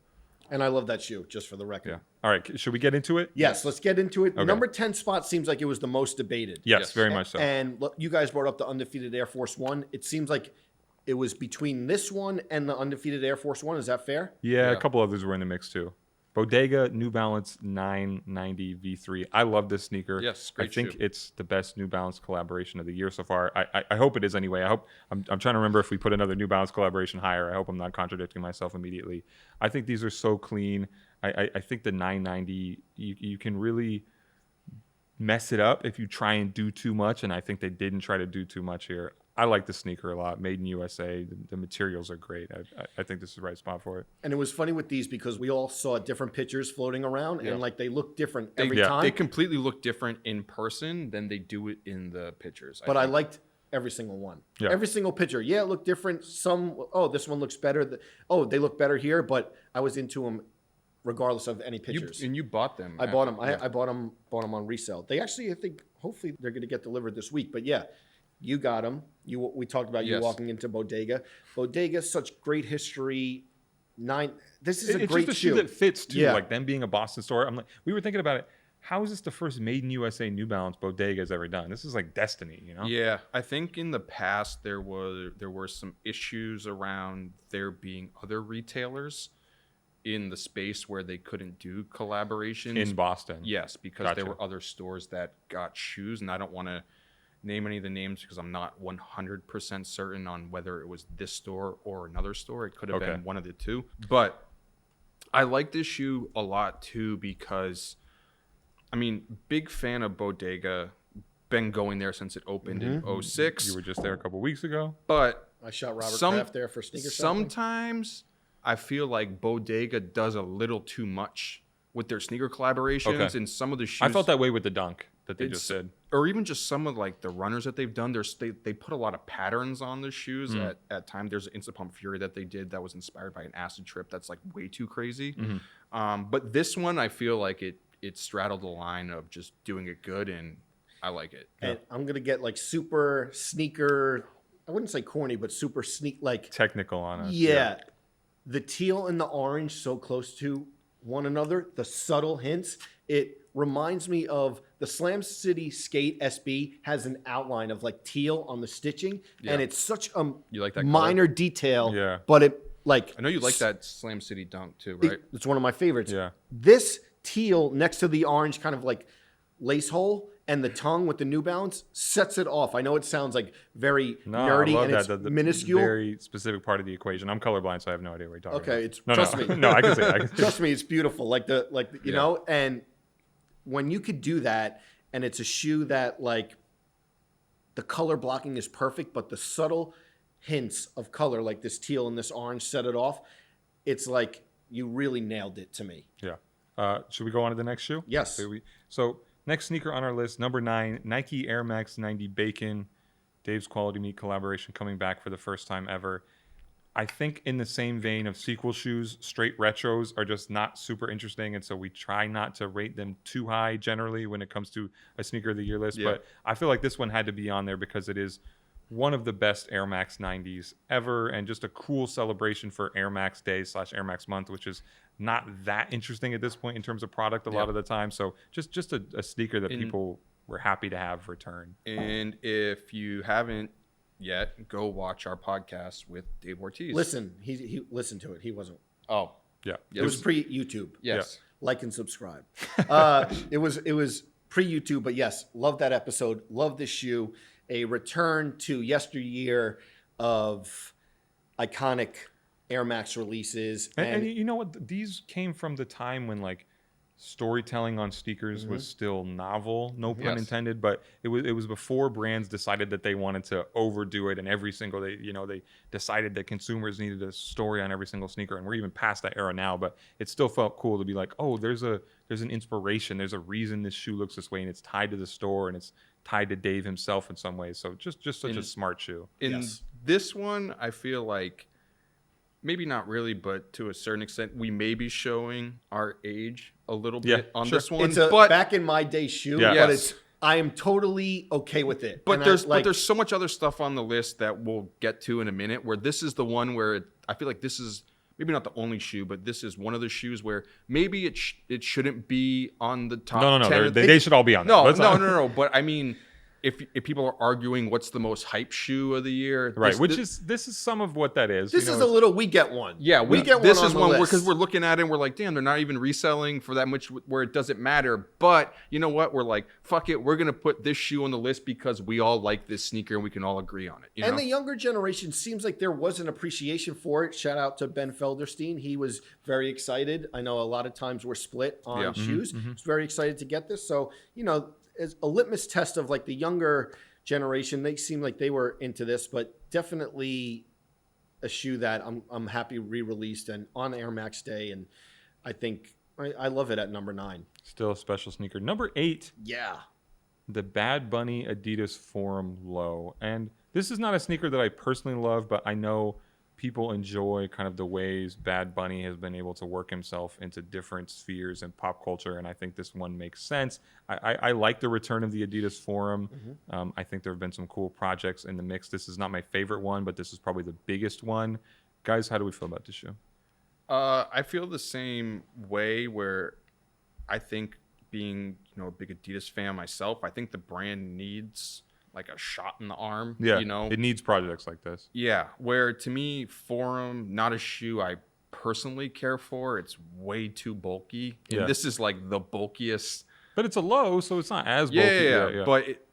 And I love that shoe, just for the record. Yeah. All right. Should we get into it? Yes, let's get into it. Okay. Number 10 spot seems like it was the most debated. Yes, very much so. And look, you guys brought up the undefeated Air Force One. It seems like it was between this one and the undefeated Air Force One. Is that fair? Yeah, a couple others were in the mix too. Bodega New Balance 990 V3. I love this sneaker. Yes, great I think shoe. it's the best New Balance collaboration of the year so far. I hope it is anyway. I'm trying to remember if we put another New Balance collaboration higher. I hope I'm not contradicting myself immediately. I think these are so clean. I think the 990, you can really mess it up if you try and do too much, and I think they didn't try to do too much here. I like the sneaker a lot. Made in USA. The materials are great. I think this is the right spot for it. And it was funny with these because we all saw different pictures floating around, and like they look different every time. They completely look different in person than they do it in the pictures. But I liked every single one. Yeah. Every single picture. Yeah, it looked different. Some, this one looks better. They look better here, but I was into them regardless of any pictures. And you bought them. I bought them. I bought them on resale. They actually, I think, hopefully they're going to get delivered this week. But yeah, you got them. We talked about you walking into Bodega. Bodega, such great history. This is a great just a shoe. shoe that fits too. Like them being a Boston store. I'm like, we were thinking about it. How is this the first made in USA New Balance Bodega has ever done? This is like destiny, you know? Yeah, I think in the past there were some issues around there being other retailers in the space where they couldn't do collaborations in Boston. Yes, because there were other stores that got shoes, and I don't want to name any of the names because I'm not 100% certain on whether it was this store or another store. It could have been one of the two. But I like this shoe a lot too because, I mean, big fan of Bodega. Been going there since it opened in 2006. You were just there a couple weeks ago. But I shot Robert Kraft there for sneaker shopping. Sometimes I feel like Bodega does a little too much with their sneaker collaborations and some of the shoes. I felt that way with the Dunk that they just did. Or even just some of like the runners that they've done. They put a lot of patterns on the shoes at times. There's an INSTAPUMP Fury that they did that was inspired by an acid trip that's like way too crazy. But this one, I feel like it straddled the line of just doing it good, and I like it. And I'm going to get like super sneaker, I wouldn't say corny, but super like technical on it. Yeah. The teal and the orange so close to one another, the subtle hints. It reminds me of the Slam City Skate SB has an outline of like teal on the stitching, and it's such a you like that minor color? Detail, but it like I know you like that Slam City Dunk too, right? It's one of my favorites. Yeah. This teal next to the orange kind of like lace hole and the tongue with the New Balance sets it off. I know it sounds like very nerdy and it's minuscule. Very specific part of the equation. I'm colorblind, so I have no idea what you're talking about. Okay, trust me. No, I can say it. Trust me, it's beautiful. Like you know, and when you could do that, and it's a shoe that like the color blocking is perfect, but the subtle hints of color, like this teal and this orange, set it off. It's like you really nailed it to me. Yeah. Should we go on to the next shoe? Yes. So next sneaker on our list, number 9, Nike Air Max 90 Bacon. Dave's Quality Meat collaboration coming back for the first time ever. I think in the same vein of sequel shoes, straight retros are just not super interesting, and so we try not to rate them too high generally when it comes to a sneaker of the year list. Yeah. But I feel like this one had to be on there because it is one of the best Air Max 90s ever, and just a cool celebration for Air Max Day / Air Max Month, which is not that interesting at this point in terms of product a lot of the time. So just a sneaker that people were happy to have return. And if you haven't yet, go watch our podcast with Dave Ortiz. Listen, he listened to it. He wasn't. Oh, yeah. It was pre-YouTube. Yes. Yeah. Like and subscribe. It was pre-YouTube, but yes, love that episode. Love this shoe. A return to yesteryear of iconic Air Max releases. And you know what? These came from the time when like storytelling on sneakers was still novel, no pun intended, but it was before brands decided that they wanted to overdo it, and every single they decided that consumers needed a story on every single sneaker, and we're even past that era now, but it still felt cool to be like, oh, there's an inspiration, there's a reason this shoe looks this way, and it's tied to the store, and it's tied to Dave himself in some ways. So just such a smart shoe. In this one, I feel like maybe not really, but to a certain extent, we may be showing our age a little bit on this one. It's a back in my day shoe, but I am totally okay with it. But there's so much other stuff on the list that we'll get to in a minute, where this is the one where I feel like this is maybe not the only shoe, but this is one of the shoes where maybe it shouldn't be on the top 10. They should all be on there. No. But I mean, if people are arguing what's the most hype shoe of the year, right? This is some of what that is. This is a little. We get one. Yeah, we get one. This is one because we're looking at it and we're like, damn, they're not even reselling for that much where it doesn't matter. But you know what? We're like, fuck it, we're gonna put this shoe on the list because we all like this sneaker and we can all agree on it. And the younger generation seems like there was an appreciation for it. Shout out to Ben Felderstein. He was very excited. I know a lot of times we're split on shoes. He's very excited to get this. So as a litmus test of like the younger generation, they seem like they were into this, but definitely a shoe that I'm happy re-released and on Air Max Day, and I think I love it at number 9. Still a special sneaker. Number 8. Yeah. The Bad Bunny Adidas Forum Low. And this is not a sneaker that I personally love, but I know people enjoy kind of the ways Bad Bunny has been able to work himself into different spheres in pop culture, and I think this one makes sense. I like the return of the Adidas Forum. I think there have been some cool projects in the mix. This is not my favorite one, but this is probably the biggest one. Guys, how do we feel about this shoe? I feel the same way, where I think, being a big Adidas fan myself, I think the brand needs like a shot in the arm. Yeah, it needs projects like this. Yeah, where to me, Forum, not a shoe I personally care for. It's way too bulky. And this is like the bulkiest. But it's a low, so it's not as bulky. Yeah. But it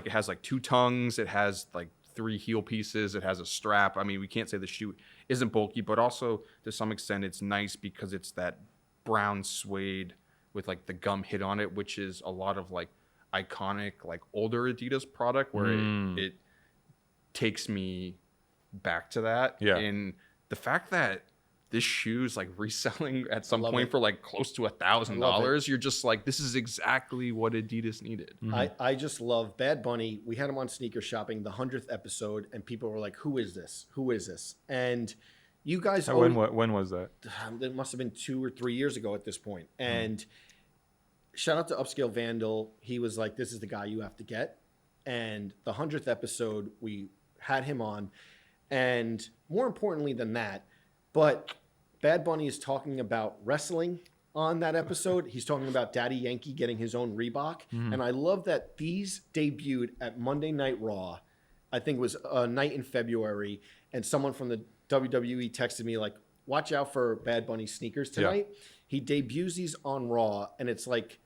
has like 2 tongues. It has like 3 heel pieces. It has a strap. I mean, we can't say the shoe isn't bulky, but also to some extent it's nice because it's that brown suede with like the gum hit on it, which is a lot of like iconic like older Adidas product where it takes me back to that. And the fact that this shoe's like reselling at some point for like close to $1,000, you're just like, this is exactly what Adidas needed. I just love Bad Bunny. We had him on Sneaker Shopping, the 100th episode, and people were like, who is this? And you guys when was that? It must have been 2 or 3 years ago at this point. And shout out to Upscale Vandal. He was like, this is the guy you have to get. And the 100th episode, we had him on. And more importantly than that, but Bad Bunny is talking about wrestling on that episode. He's talking about Daddy Yankee getting his own Reebok. And I love that these debuted at Monday Night Raw. I think it was a night in February. And someone from the WWE texted me like, watch out for Bad Bunny sneakers tonight. He debuts these on Raw, and it's like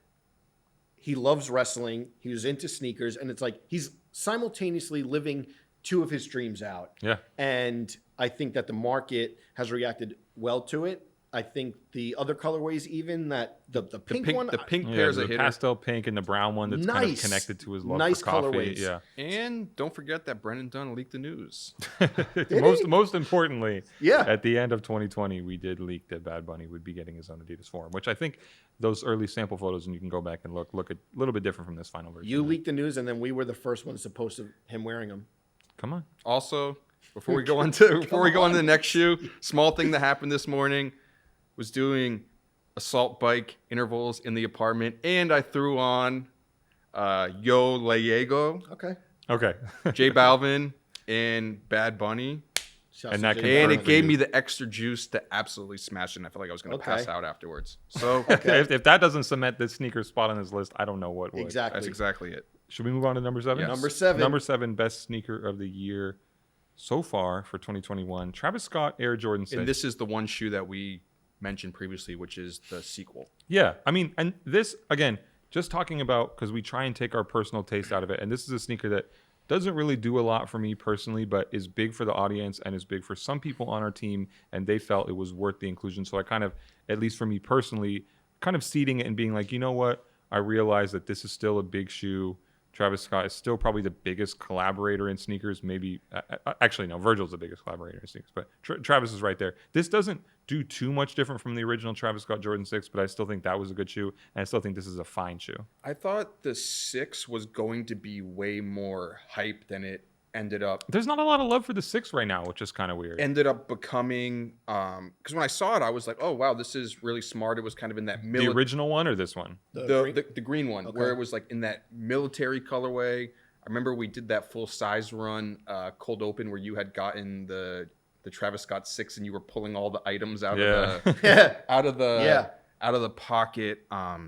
he loves wrestling. He was into sneakers, and it's like he's simultaneously living 2 of his dreams out. And I think that the market has reacted well to it. I think the other colorways, even that the pink one, the pink pair's a the hitter. pastel pink and the brown one that's kind of connected to his love nice for coffee. colorways. Yeah. And don't forget that Brendan Dunne leaked the news. most importantly, Yeah. at the end of 2020, we did leak that Bad Bunny would be getting his own Adidas form, which I think those early sample photos, and you can go back and look a little bit different from this final version. You leaked the news, and then we were the first ones to post of him wearing them. Come on. Also, before we go into the next shoe, small thing that happened this morning was doing assault bike intervals in the apartment, and I threw on Yo La Puma, Okay. J Balvin, and Bad Bunny. And that And it gave me the extra juice to absolutely smash it. And I felt like I was going to pass out afterwards. So if that doesn't cement this sneaker spot on his list, I don't know what would. Exactly. that's exactly it. Should we move on to number 7? Yes. Number 7. Number 7, best sneaker of the year so far for 2021. Travis Scott Air Jordan 6. And this is the one shoe that we mentioned previously, which is the sequel. Yeah, I mean, and this, again, just talking about, because we try and take our personal taste out of it, and this is a sneaker that doesn't really do a lot for me personally, but is big for the audience and is big for some people on our team, and they felt it was worth the inclusion. So I kind of, at least for me personally, kind of seeding it and being like, you know what? I realize that this is still a big shoe. Travis Scott is still probably the biggest collaborator in sneakers. Maybe, actually, no, Virgil's the biggest collaborator in sneakers, but Travis is right there. This doesn't do too much different from the original Travis Scott Jordan 6, but I still think that was a good shoe, and I still think this is a fine shoe. I thought the 6 was going to be way more hype than it ended up. There's not a lot of love for the 6 right now, which is kind of weird. Ended up becoming, because when I saw it, I was like, oh, wow, this is really smart. It was kind of in that the original one or this one? The green one, Okay. where it was like in that military colorway. I remember we did that full size run, cold open, where you had gotten the Travis Scott 6 and you were pulling all the items out of the out of the pocket. I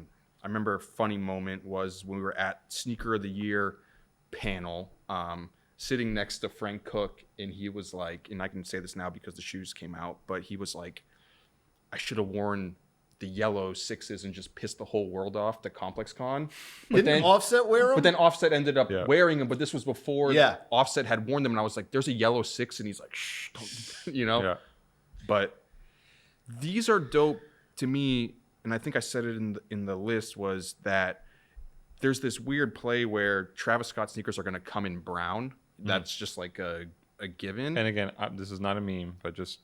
remember a funny moment was when we were at Sneaker of the Year panel, sitting next to Frank Cook, and he was like, and I can say this now because the shoes came out, but he was like, I should have worn the yellow 6s and just pissed the whole world off to Complex Con. But Didn't Offset wear them? But then Offset ended up wearing them, but this was before Offset had worn them, and I was like, there's a yellow 6, and he's like, shh, don't, you know? Yeah. But these are dope to me, and I think I said it in the list, was that there's this weird play where Travis Scott sneakers are going to come in brown. That's just like a given. And again, this is not a meme, but just,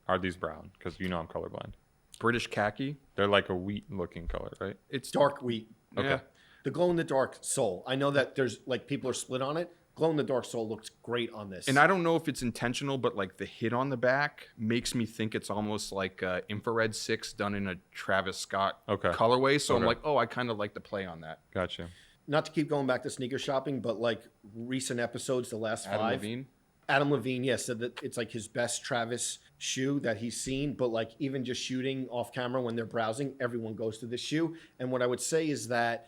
are these brown? Because you know I'm colorblind. British khaki. They're like a wheat-looking color, right? It's dark wheat. Okay. Yeah. The glow-in-the-dark sole. I know that there's, like, people are split on it. Glow-in-the-dark sole looks great on this. And I don't know if it's intentional, but like the hit on the back makes me think it's almost like infrared 6 done in a Travis Scott colorway. So I'm like, oh, I kind of like the play on that. Gotcha. Not to keep going back to sneaker shopping, but like recent episodes, the last five. Adam Levine, said that it's like his best Travis shoe that he's seen. But like even just shooting off camera when they're browsing, everyone goes to this shoe. And what I would say is that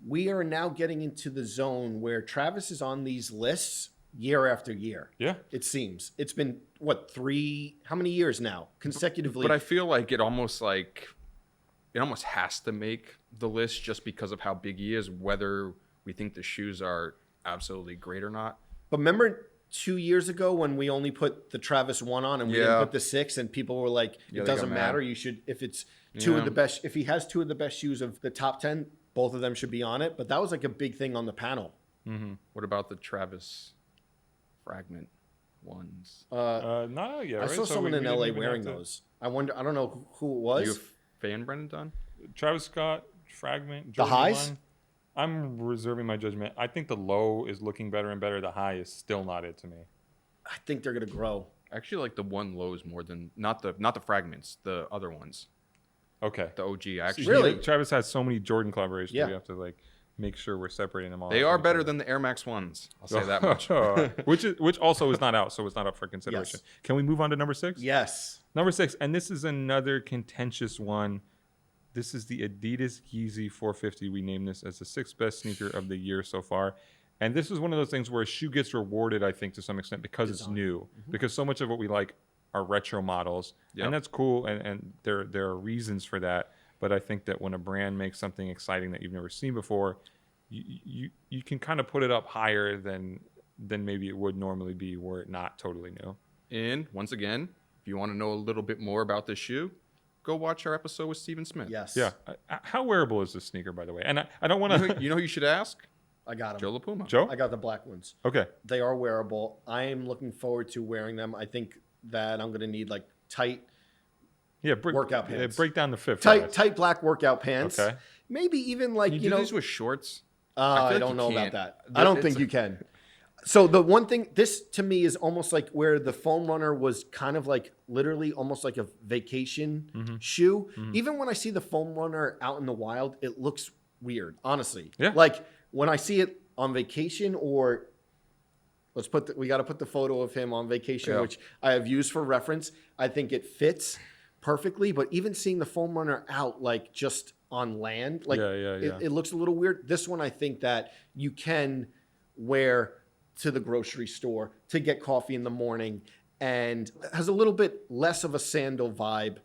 we are now getting into the zone where Travis is on these lists year after year. Yeah. It seems. It's been, what, how many years now consecutively? But I feel like it almost has to make the list just because of how big he is, whether we think the shoes are absolutely great or not. But remember 2 years ago when we only put the Travis 1 on and we didn't put the 6, and people were like, it doesn't matter. You should, if it's two of the best, if he has 2 of the best shoes of the top 10, both of them should be on it. But that was like a big thing on the panel. Mm-hmm. What about the Travis fragment ones? No, yeah. I saw someone in LA wearing those. I don't know who it was. You a fan, Brendan Dunne? Travis Scott fragment. The highs? Line. I'm reserving my judgment. I think the low is looking better and better. The high is still not it to me. I think they're gonna grow. I actually like the one lows more than not the fragments, the other ones. Okay. The OG actually. Really? Travis has so many Jordan collaborations. Yeah. We have to like make sure we're separating them all. They are better than the Air Max ones. I'll say that much. which also is not out, so it's not up for consideration. Yes. Can we move on to number 6? Yes. Number 6, and this is another contentious one. This is the Adidas Yeezy 450. We named this as the 6th best sneaker of the year so far. And this is one of those things where a shoe gets rewarded, I think, to some extent because it's new. Mm-hmm. Because so much of what we like are retro models. Yep. And that's cool, and there are reasons for that. But I think that when a brand makes something exciting that you've never seen before, you can kind of put it up higher than maybe it would normally be were it not totally new. And once again, if you want to know a little bit more about this shoe, go watch our episode with Stephen Smith. Yes. Yeah. How wearable is this sneaker, by the way? And I don't want to. You know who you should ask? I got them. Joe La Puma. Joe? I got the black ones. Okay. They are wearable. I am looking forward to wearing them. I think that I'm going to need like tight workout pants. Break down the fit. Tight black workout pants. Okay. Maybe even like, Can you do these with shorts? I don't know about that. I don't think you can. So the one thing, this to me is almost like where the foam runner was kind of like literally almost like a vacation shoe. Even when I see the foam runner out in the wild, it looks weird, honestly. Yeah. Like when I see it on vacation, or we got to put the photo of him on vacation, which I have used for reference. I think it fits perfectly, but even seeing the foam runner out, like just on land, like it looks a little weird. This one, I think that you can wear to the grocery store to get coffee in the morning, and has a little bit less of a sandal vibe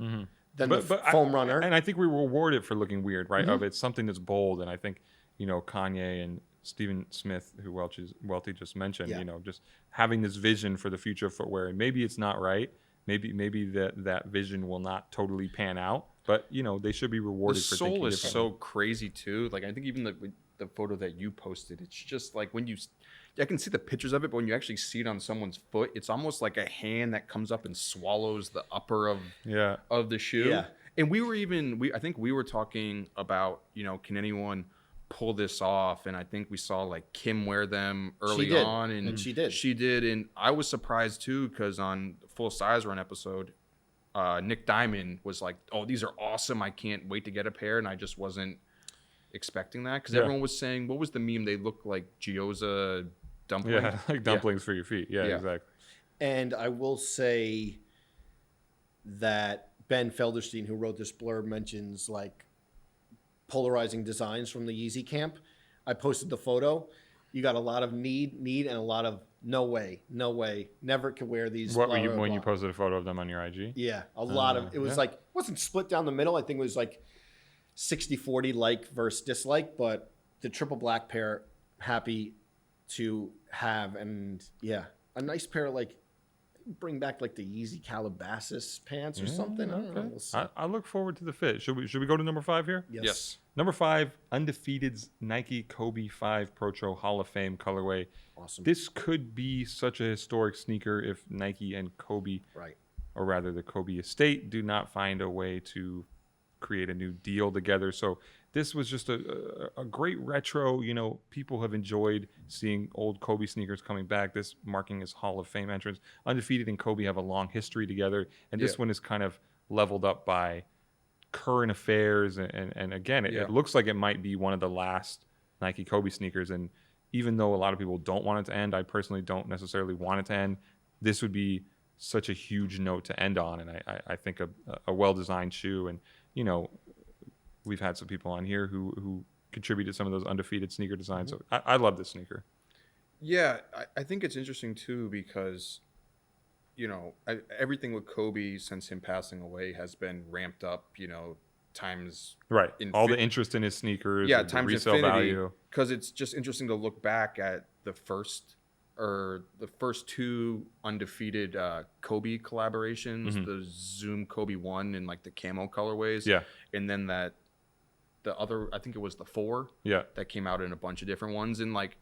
than the foam runner. And I think we reward it for looking weird, right? Of it's something that's bold, and I think Kanye and Stephen Smith, who Welty just mentioned, just having this vision for the future of footwear, and maybe it's not right. Maybe that vision will not totally pan out, but they should be rewarded. The sole is so crazy too. Like I think even the photo that you posted, it's just like when I can see the pictures of it, but when you actually see it on someone's foot, it's almost like a hand that comes up and swallows the upper of the shoe. Yeah. And I think we were talking about, can anyone pull this off? And I think we saw like Kim wear them early on, and she did. And I was surprised too, because on the Full Size Run episode, Nick Diamond was like, "Oh, these are awesome! I can't wait to get a pair." And I just wasn't expecting that, because everyone was saying, what was the meme? They look like gyoza dumplings. Yeah, like dumplings for your feet. Yeah, exactly. And I will say that Ben Felderstein, who wrote this blurb, mentions like polarizing designs from the Yeezy camp. I posted the photo. You got a lot of need, and a lot of no way, never could wear these. What were you when you posted a photo of them on your IG? Yeah, a lot of it was like, wasn't split down the middle. I think it was like 60-40 like versus dislike, but the triple black pair, happy to have. And a nice pair of like, bring back like the Yeezy Calabasas pants or something. I don't know. We'll see. I look forward to the fit. Should we go to number 5 here? Yes. Number 5, Undefeated's Nike Kobe 5 PROTO Hall of Fame colorway. Awesome. This could be such a historic sneaker if Nike and Kobe, or rather the Kobe estate, do not find a way to create a new deal together. So this was just a great retro. People have enjoyed seeing old Kobe sneakers coming back, this marking his Hall of Fame entrance. Undefeated and Kobe have a long history together, and this one is kind of leveled up by current affairs. And again, it looks like it might be one of the last Nike Kobe sneakers. And even though a lot of people don't want it to end, I personally don't necessarily want it to end. This would be such a huge note to end on, and I think a well-designed shoe. And we've had some people on here who contributed some of those Undefeated sneaker designs. So I love this sneaker. Yeah, I think it's interesting too, because everything with Kobe since him passing away has been ramped up, times all the interest in his sneakers, times resale value, because it's just interesting to look back at the first 2 Undefeated Kobe collaborations, the Zoom Kobe 1 and like the camo colorways, and then the other, I think it was the 4 that came out in a bunch of different ones, and like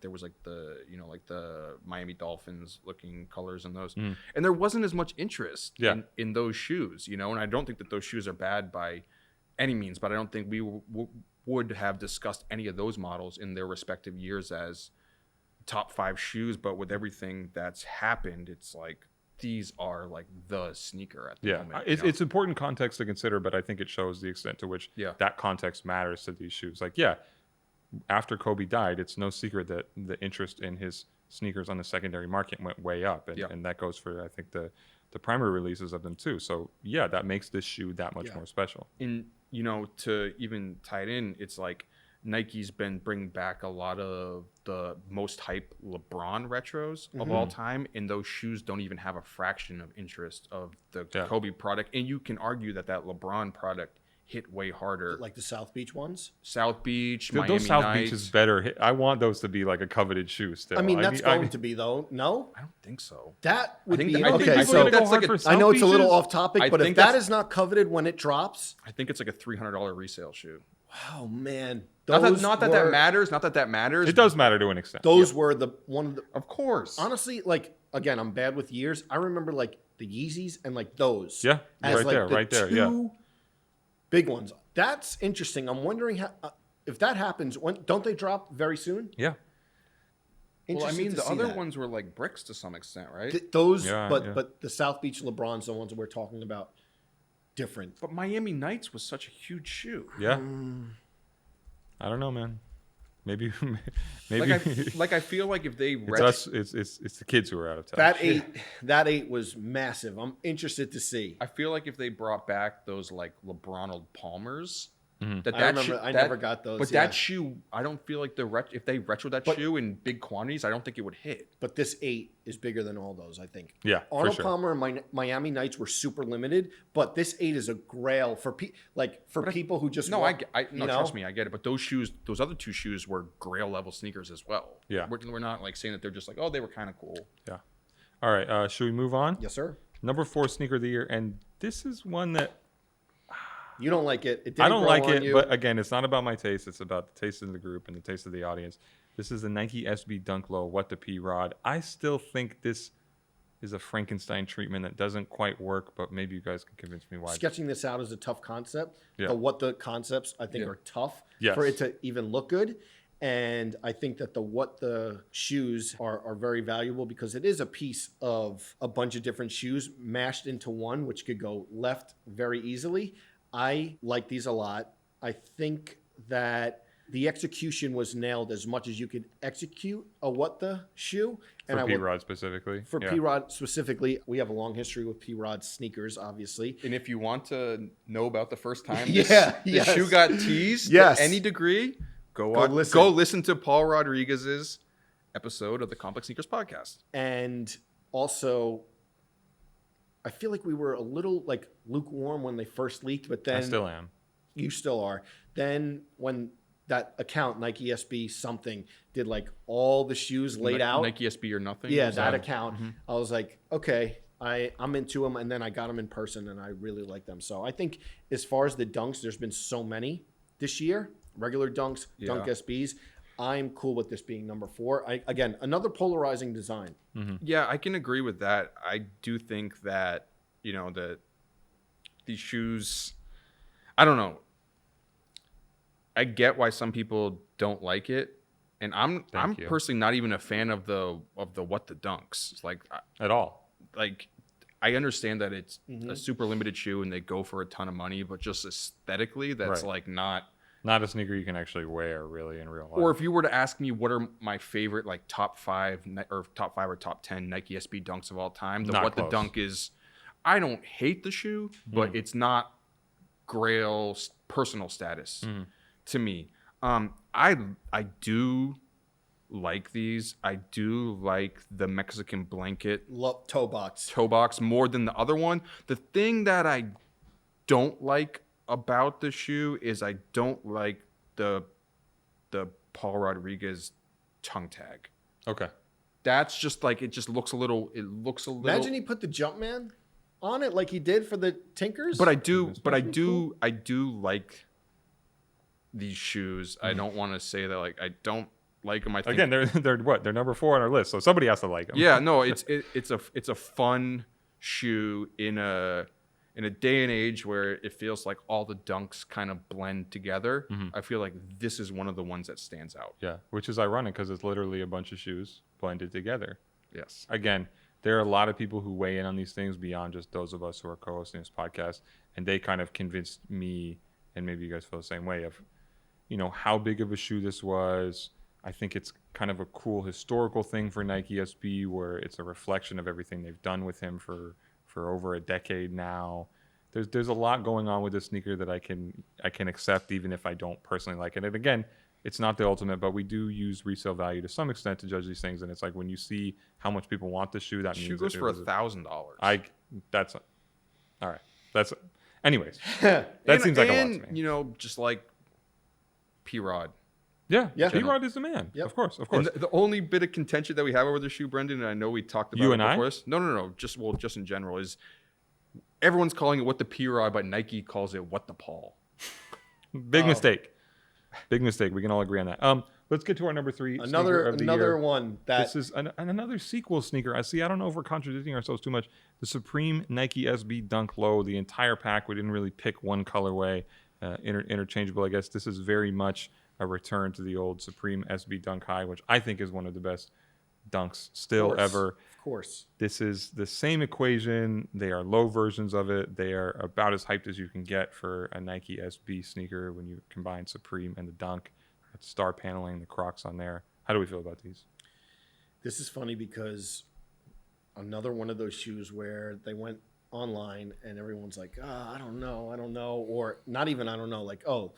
there was like the the Miami Dolphins looking colors in those, and there wasn't as much interest in those shoes, and I don't think that those shoes are bad by any means, but I don't think we would have discussed any of those models in their respective years as top 5 shoes. But with everything that's happened, it's like these are like the sneaker at the moment. It's important context to consider, but I think it shows the extent to which that context matters to these shoes. Like, after Kobe died, it's no secret that the interest in his sneakers on the secondary market went way up, and that goes for, I think, the primary releases of them too. So that makes this shoe that much more special. And to even tie it in, it's like Nike's been bringing back a lot of the most hype LeBron retros of all time, and those shoes don't even have a fraction of interest of the Kobe product. And you can argue that LeBron product hit way harder. Like the South Beach ones? South Beach, Dude, Miami those South Nights. Beach is better. I want those to be like a coveted shoe still. I mean, that's going to be, though. No? I don't think so. That would be... I think okay, people so that's like I know it's a little off topic, I but if think that that's- is not coveted when it drops... I think it's like a $300 resale shoe. Oh, man. Not that that matters. Not that that matters. It does matter to an extent. Those were one of the... Of course. Honestly, like, again, I'm bad with years. I remember, like, the Yeezys and, like, those. Yeah, as, right like, there, the right there, two yeah. big ones. That's interesting. I'm wondering how... if that happens, don't they drop very soon? Yeah. Well, I Interesting mean, to the see other that. ones were like bricks to some extent, right? Those, Yeah, but yeah. but the South Beach LeBrons, the ones that we're talking about, different. But Miami Nights was such a huge shoe. Yeah. I don't know, man. Maybe Like I feel like if they it's us. It's the kids who are out of touch. That eight was massive. I'm interested to see. I feel like if they brought back those like LeBronald Palmers, I never got those. But that shoe, I don't feel like if they retro that shoe in big quantities, I don't think it would hit. But this 8 is bigger than all those, I think. Yeah, Arnold for sure. Palmer and Miami Nights were super limited, but this 8 is a grail for people who just trust me, I get it. But those shoes, those other two shoes were grail level sneakers as well. Yeah. We're not like saying that they're just like, oh, they were kind of cool. Yeah. All right. Should we move on? Yes, sir. Number 4 sneaker of the year, and this is one that You don't like it. I don't like it, but again, it's not about my taste. It's about the taste of the group and the taste of the audience. This is the Nike SB Dunk Low What the P Rod. I still think this is a Frankenstein treatment that doesn't quite work, but maybe you guys can convince me why. Sketching this out is a tough concept. Yeah. The what the concepts, I think, are tough Yes. for it to even look good. And I think that the what the shoes are very valuable because it is a piece of a bunch of different shoes mashed into one, which could go left very easily. I like these a lot. I think that the execution was nailed as much as you could execute a what the shoe. For P-Rod specifically. For P-Rod specifically, we have a long history with P-Rod sneakers, obviously. And if you want to know about the first time this shoe got teased Yes. to any degree, go listen to Paul Rodriguez's episode of the Complex Sneakers podcast. And also, I feel like we were a little like lukewarm when they first leaked, but then I still am. You still are. Then when that account, Nike SB something, did like all the shoes laid out. Nike SB or nothing? Yeah, that account. I was like, okay, I'm into them. And then I got them in person and I really like them. So I think as far as the dunks, there's been so many this year, regular dunks, dunk SBs. I'm cool with this being number 4. Again, another polarizing design. Yeah, I can agree with that. I do think that, that these shoes, I don't know. I get why some people don't like it. And I'm personally not even a fan of the what the dunks. It's like at all. Like I understand that it's a super limited shoe and they go for a ton of money, but just aesthetically, that's like not a sneaker you can actually wear really in real life. Or if you were to ask me what are my favorite like top 5 or top 10 Nike SB dunks of all time, the dunk is, I don't hate the shoe, but it's not grail personal status to me. I do like these. I do like the Mexican blanket toe box more than the other one. The thing that I don't like about the shoe is I don't like the Paul Rodriguez tongue tag. Okay. That's just like it looks a little Imagine he put the Jumpman on it like he did for the Tinkers. But I do like these shoes. I don't want to say that like I don't like them. I think again they're number 4 on our list, so somebody has to like them. Yeah, no, it's a fun shoe in a day and age where it feels like all the dunks kind of blend together. I feel like this is one of the ones that stands out. Yeah, which is ironic because it's literally a bunch of shoes blended together. Yes. Again, there are a lot of people who weigh in on these things beyond just those of us who are co-hosting this podcast, and they kind of convinced me, and maybe you guys feel the same way, of how big of a shoe this was. I think it's kind of a cool historical thing for Nike SB where it's a reflection of everything they've done with him for over a decade now. There's a lot going on with this sneaker that I can accept even if I don't personally like it. And again, it's not the ultimate, but we do use resale value to some extent to judge these things. And it's like when you see how much people want this shoe, that means shoe goes for $1,000. All right. Anyways, that seems like a lot to me. You know, just like P-Rod. Yeah, Yeah. P-Rod is the man. Yep. Of course. And the only bit of contention that we have over the shoe, Brendan, and I know we talked about You it and I? before this. No. Just in general, is everyone's calling it what the P-Rod, but Nike calls it what the Paul. Big mistake. Big mistake. We can all agree on that. Let's get to our number 3 sneaker of the year. Another one that This is another sequel sneaker. I don't know if we're contradicting ourselves too much. The Supreme Nike SB Dunk Low, the entire pack. We didn't really pick one colorway, interchangeable. I guess this is very much a return to the old Supreme SB Dunk High, which I think is one of the best dunks still ever. Of course. This is the same equation. They are low versions of it. They are about as hyped as you can get for a Nike SB sneaker when you combine Supreme and the Dunk. That star paneling, the Crocs on there. How do we feel about these? This is funny because another one of those shoes where they went online and everyone's like, I don't know, or not even I don't know, like, oh,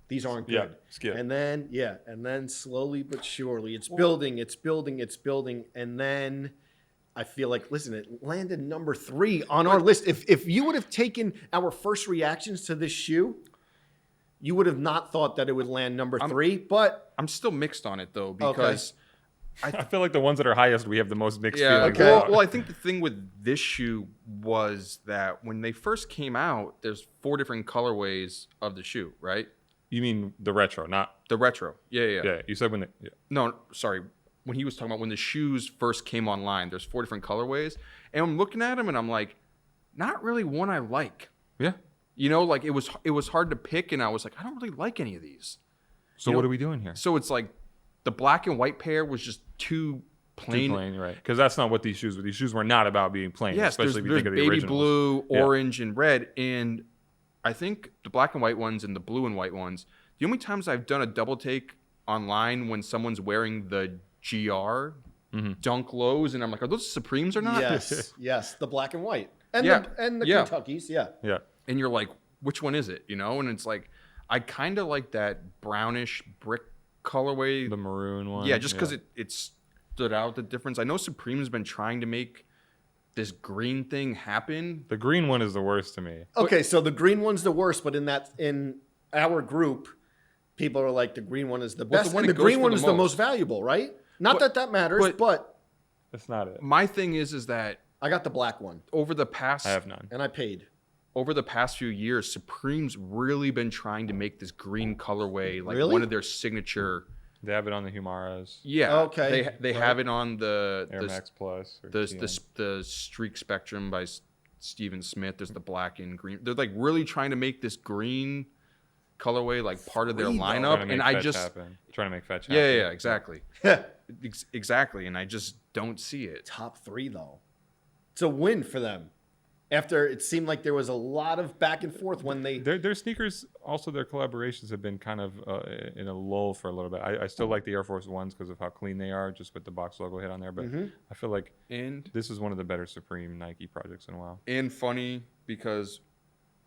these aren't Yeah, good. skip. And then slowly but surely it's building, and then I feel like, listen, it landed number 3 on our list. If you would have taken our first reactions to this shoe, you would have not thought that it would land number 3, but I'm still mixed on it though, because I feel like the ones that are highest, we have the most mixed feelings okay. about. Well, I think the thing with this shoe was that when they first came out, there's 4 different colorways of the shoe, right? You mean the retro, not... The retro. Yeah. Yeah, you said when the... Yeah. No, sorry. When he was talking about when the shoes first came online, there's 4 different colorways. And I'm looking at them and I'm like, not really one I like. Yeah. You know, like it was hard to pick, and I was like, I don't really like any of these. So what are we doing here? So it's like the black and white pair was just too plain. Too plain, right? Because that's not what these shoes were. These shoes were not about being plain, Yes, especially if you there's think of the baby originals. blue, Yeah. orange, and red. And I think the black and white ones and the blue and white ones, the only times I've done a double take online when someone's wearing the GR Dunk Lows, and I'm like, are those Supremes or not? yes, the black and white. And Yeah. the Yeah. Kentuckys, yeah. Yeah. And you're like, which one is it? You know? And it's like, I kind of like that brownish brick colorway. The maroon one. Yeah, just because it stood out the difference. I know Supreme's been trying to make this green thing happen. The green one is the worst to me. Okay, so the green one's the worst, but in our group, people are like, the green one is the Well, best, the one and the that goes green for one the is the most. most valuable, right? Not that matters, but That's not it. My thing is that I got the black one, over the past I have none. and I paid. over the past few years, Supreme's really been trying to make this green colorway like Really? one of their signature. They have it on the Humaras, Yeah. Okay. They have it on the Air Max Plus. Or the TN. the Streak Spectrum by Steven Smith. There's the black and green. They're like really trying to make this green colorway like part of their Free, though. Trying lineup, to and make I fetch just happen. Trying to make fetch yeah, happen. yeah, exactly. Exactly, and I just don't see it. Top 3 though. It's a win for them. After it seemed like there was a lot of back and forth when they Their sneakers, also their collaborations have been kind of in a lull for a little bit. I still like the Air Force Ones because of how clean they are, just with the box logo hit on there. But I feel like And this is one of the better Supreme Nike projects in a while. and funny because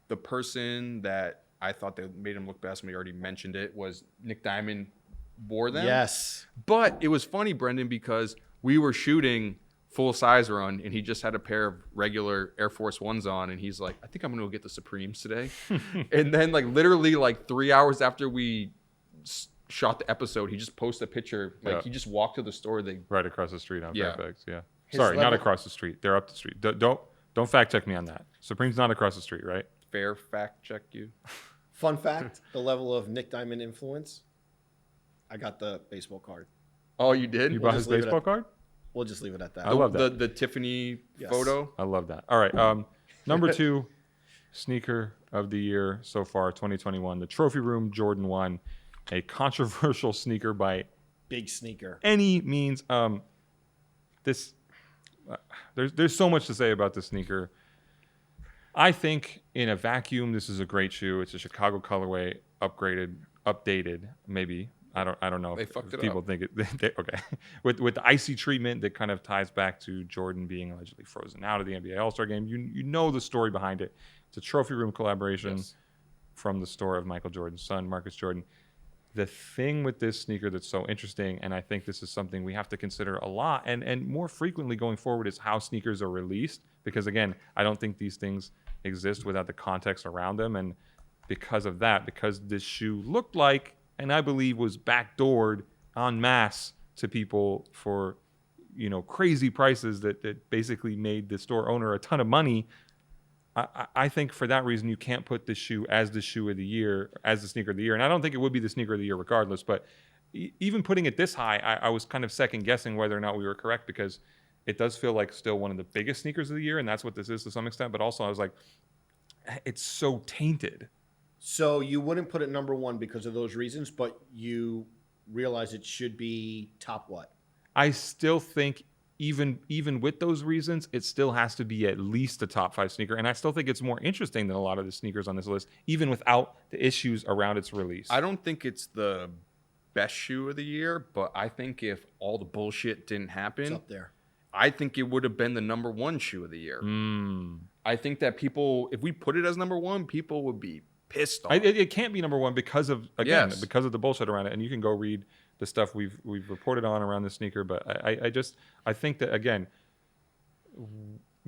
the person that I thought that made him look best, and we already mentioned it, was Nick Diamond wore them. Yes. But it was funny, Brendan, because we were shooting full size run and he just had a pair of regular Air Force Ones on, and he's like, I think I'm gonna go get the Supremes today. And then like literally like 3 hours after we shot the episode, he just posted a picture. Like he just walked to the store. They Right across the street on Yeah. Fairfax. Yeah. His Sorry, not level- across the street. They're up the street. Don't fact check me on that. Supreme's not across the street, right? fair fact check you. Fun fact, the level of Nick Diamond influence, I got the baseball card. Oh, you did? You bought his just leave it baseball at- card? We'll just leave it at that. I love that. The Tiffany Yes. photo. I love that. All right. Number 2 sneaker of the year so far, 2021, the Trophy Room Jordan 1, a controversial sneaker by Big sneaker. any means. There's so much to say about this sneaker. I think in a vacuum, this is a great shoe. It's a Chicago colorway, updated, maybe. I don't know. They if fucked it people up. think it. Okay, with the icy treatment that kind of ties back to Jordan being allegedly frozen out of the NBA All-Star game. You know the story behind it. It's a Trophy Room collaboration Yes. from the store of Michael Jordan's son, Marcus Jordan. The thing with this sneaker that's so interesting, and I think this is something we have to consider a lot and more frequently going forward, is how sneakers are released. Because again, I don't think these things exist without the context around them. And because of that, because this shoe looked like, and I believe was backdoored en masse to people for, you know, crazy prices that basically made the store owner a ton of money. I think for that reason, you can't put this shoe as the shoe of the year, as the sneaker of the year. And I don't think it would be the sneaker of the year regardless. But even putting it this high, I was kind of second guessing whether or not we were correct, because it does feel like still one of the biggest sneakers of the year. And that's what this is to some extent. But also I was like, it's so tainted. So you wouldn't put it number one because of those reasons, but you realize it should be top what? I still think even with those reasons, it still has to be at least a top 5 sneaker. And I still think it's more interesting than a lot of the sneakers on this list, even without the issues around its release. I don't think it's the best shoe of the year, but I think if all the bullshit didn't happen, It's up there. I think it would have been the number 1 shoe of the year. I think that people, if we put it as number 1, people would be pissed off. It can't be number 1 because of, again, Yes. because of the bullshit around it. And you can go read the stuff we've reported on around the sneaker. But I think that, again,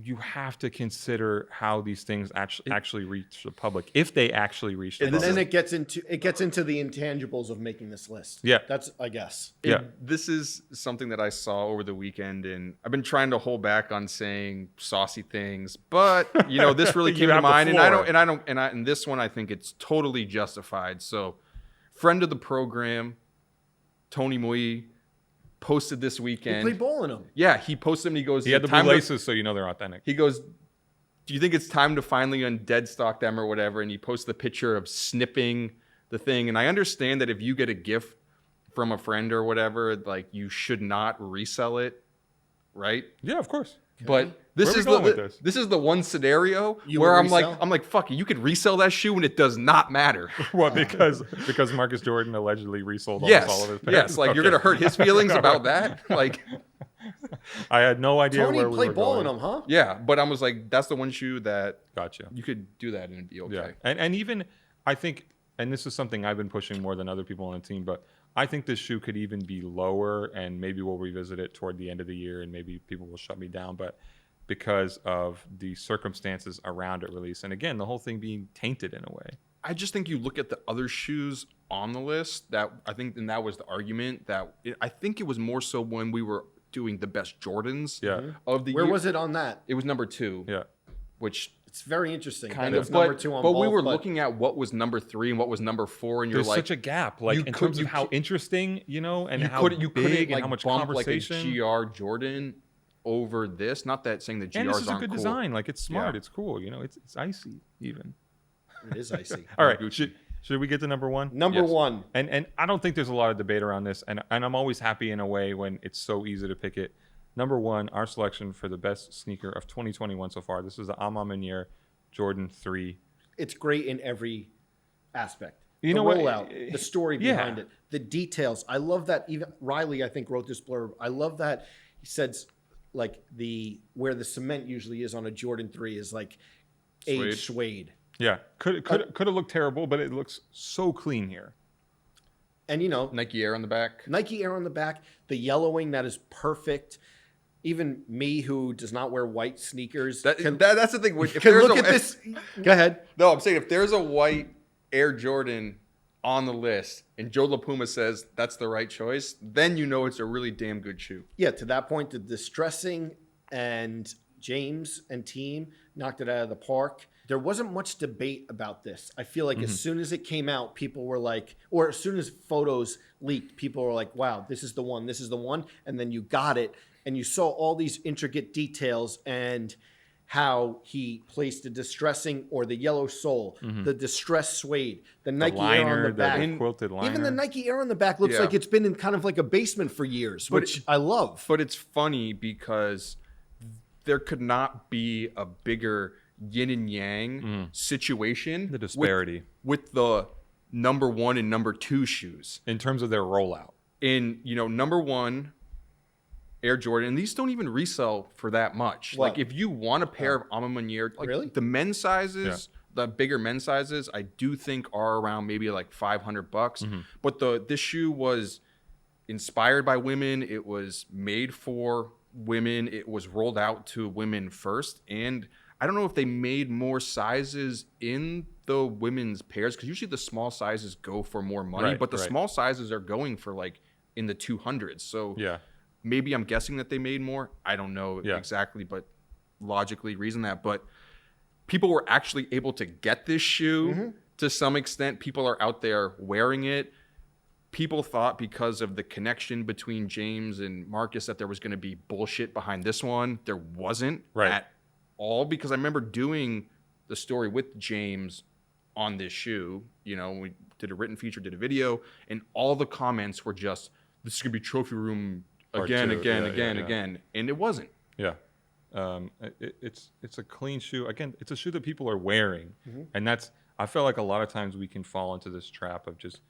you have to consider how these things actually reach the public, if they actually reach the public. And then it gets into the intangibles of making this list. Yeah. That's, I guess. This is something that I saw over the weekend, and I've been trying to hold back on saying saucy things, but you know, this really came to mind, and this one I think it's totally justified. So, friend of the program, Tony Mui, posted this weekend. You play ball in them. Yeah, he posted them. He goes, He had the blue laces, so you know they're authentic. He goes, do you think it's time to finally undead stock them or whatever? And he posts the picture of snipping the thing. And I understand that if you get a gift from a friend or whatever, like, you should not resell it, right? Yeah, of course. But this is the one scenario where I'm like, fuck it, you could resell that shoe and it does not matter. What, because Marcus Jordan allegedly resold almost all of his pairs? Yes, like, you're gonna hurt his feelings about that? Like, I had no idea Tony where we played were ball going. in them, huh? yeah, but I was like, that's the one shoe that Gotcha. you could do that and it'd be okay. Yeah, and even I think, and this is something I've been pushing more than other people on the team, but I think this shoe could even be lower, and maybe we'll revisit it toward the end of the year, and maybe people will shut me down, but because of the circumstances around it release, and again, the whole thing being tainted in a way. I just think you look at the other shoes on the list that I think, and that was the argument that I think it was more so when we were doing the best Jordans of the year. Where was it on that? It was number 2. Yeah. Which It's very interesting. kind It's of, number 2 on but both, we were looking at what was number 3 and what was number 4, and you're There's like, such a gap, like in terms of how interesting, you know, and how big and how much bump conversation. like a GR Jordan over this. Not that saying the GRs And aren't this is a good cool. design. Like, it's smart. Yeah. It's cool. You know, it's icy even. It is icy. All right. Should we get to number 1? Number 1. And I don't think there's a lot of debate around this. And I'm always happy in a way when it's so easy to pick it. Number 1, our selection for the best sneaker of 2021 so far. This is the A Ma Maniére Jordan 3. It's great in every aspect. You The know what? rollout, the story behind it, the details. I love that. Even Riley, I think, wrote this blurb. I love that he said, like, where the cement usually is on a Jordan 3 is like aged suede. Yeah, could have looked terrible, but it looks so clean here. And, you know, Nike Air on the back. Nike Air on the back, the yellowing, that is perfect. Even me, who does not wear white sneakers, That's the thing. If can there's look at this. Go ahead. No, I'm saying if there's a white Air Jordan on the list and Joe La Puma says that's the right choice, then you know it's a really damn good shoe. Yeah, to that point, the distressing and James and team knocked it out of the park. There wasn't much debate about this. I feel like as soon as it came out, people were like, or as soon as photos leaked, people were like, wow, this is the one, this is the one. And then you got it, and you saw all these intricate details and how he placed the distressing or the yellow sole, the distressed suede, the Nike Air on the back. The quilted liner. Even the Nike Air on the back looks like it's been in kind of like a basement for years, which I love. But it's funny because there could not be a bigger yin and yang situation. The disparity. With the number 1 and number 2 shoes. In terms of their rollout. In, you know, number 1, Air Jordan, and these don't even resell for that much. What? Like, if you want a pair of A Ma Maniére, like, Really? the men's sizes, the bigger men's sizes, I do think are around maybe like $500. But this shoe was inspired by women. It was made for women. It was rolled out to women first. And I don't know if they made more sizes in the women's pairs, because usually the small sizes go for more money, but the small sizes are going for like in the 200s. So maybe I'm guessing that they made more. I don't know exactly, but logically reason that. But people were actually able to get this shoe to some extent. People are out there wearing it. People thought because of the connection between James and Marcus that there was going to be bullshit behind this one. There wasn't at all, because I remember doing the story with James on this shoe. You know, we did a written feature, did a video, and all the comments were just, this is going to be trophy room again, and it wasn't. Yeah. It's a clean shoe. Again, it's a shoe that people are wearing. And I feel like a lot of times we can fall into this trap of just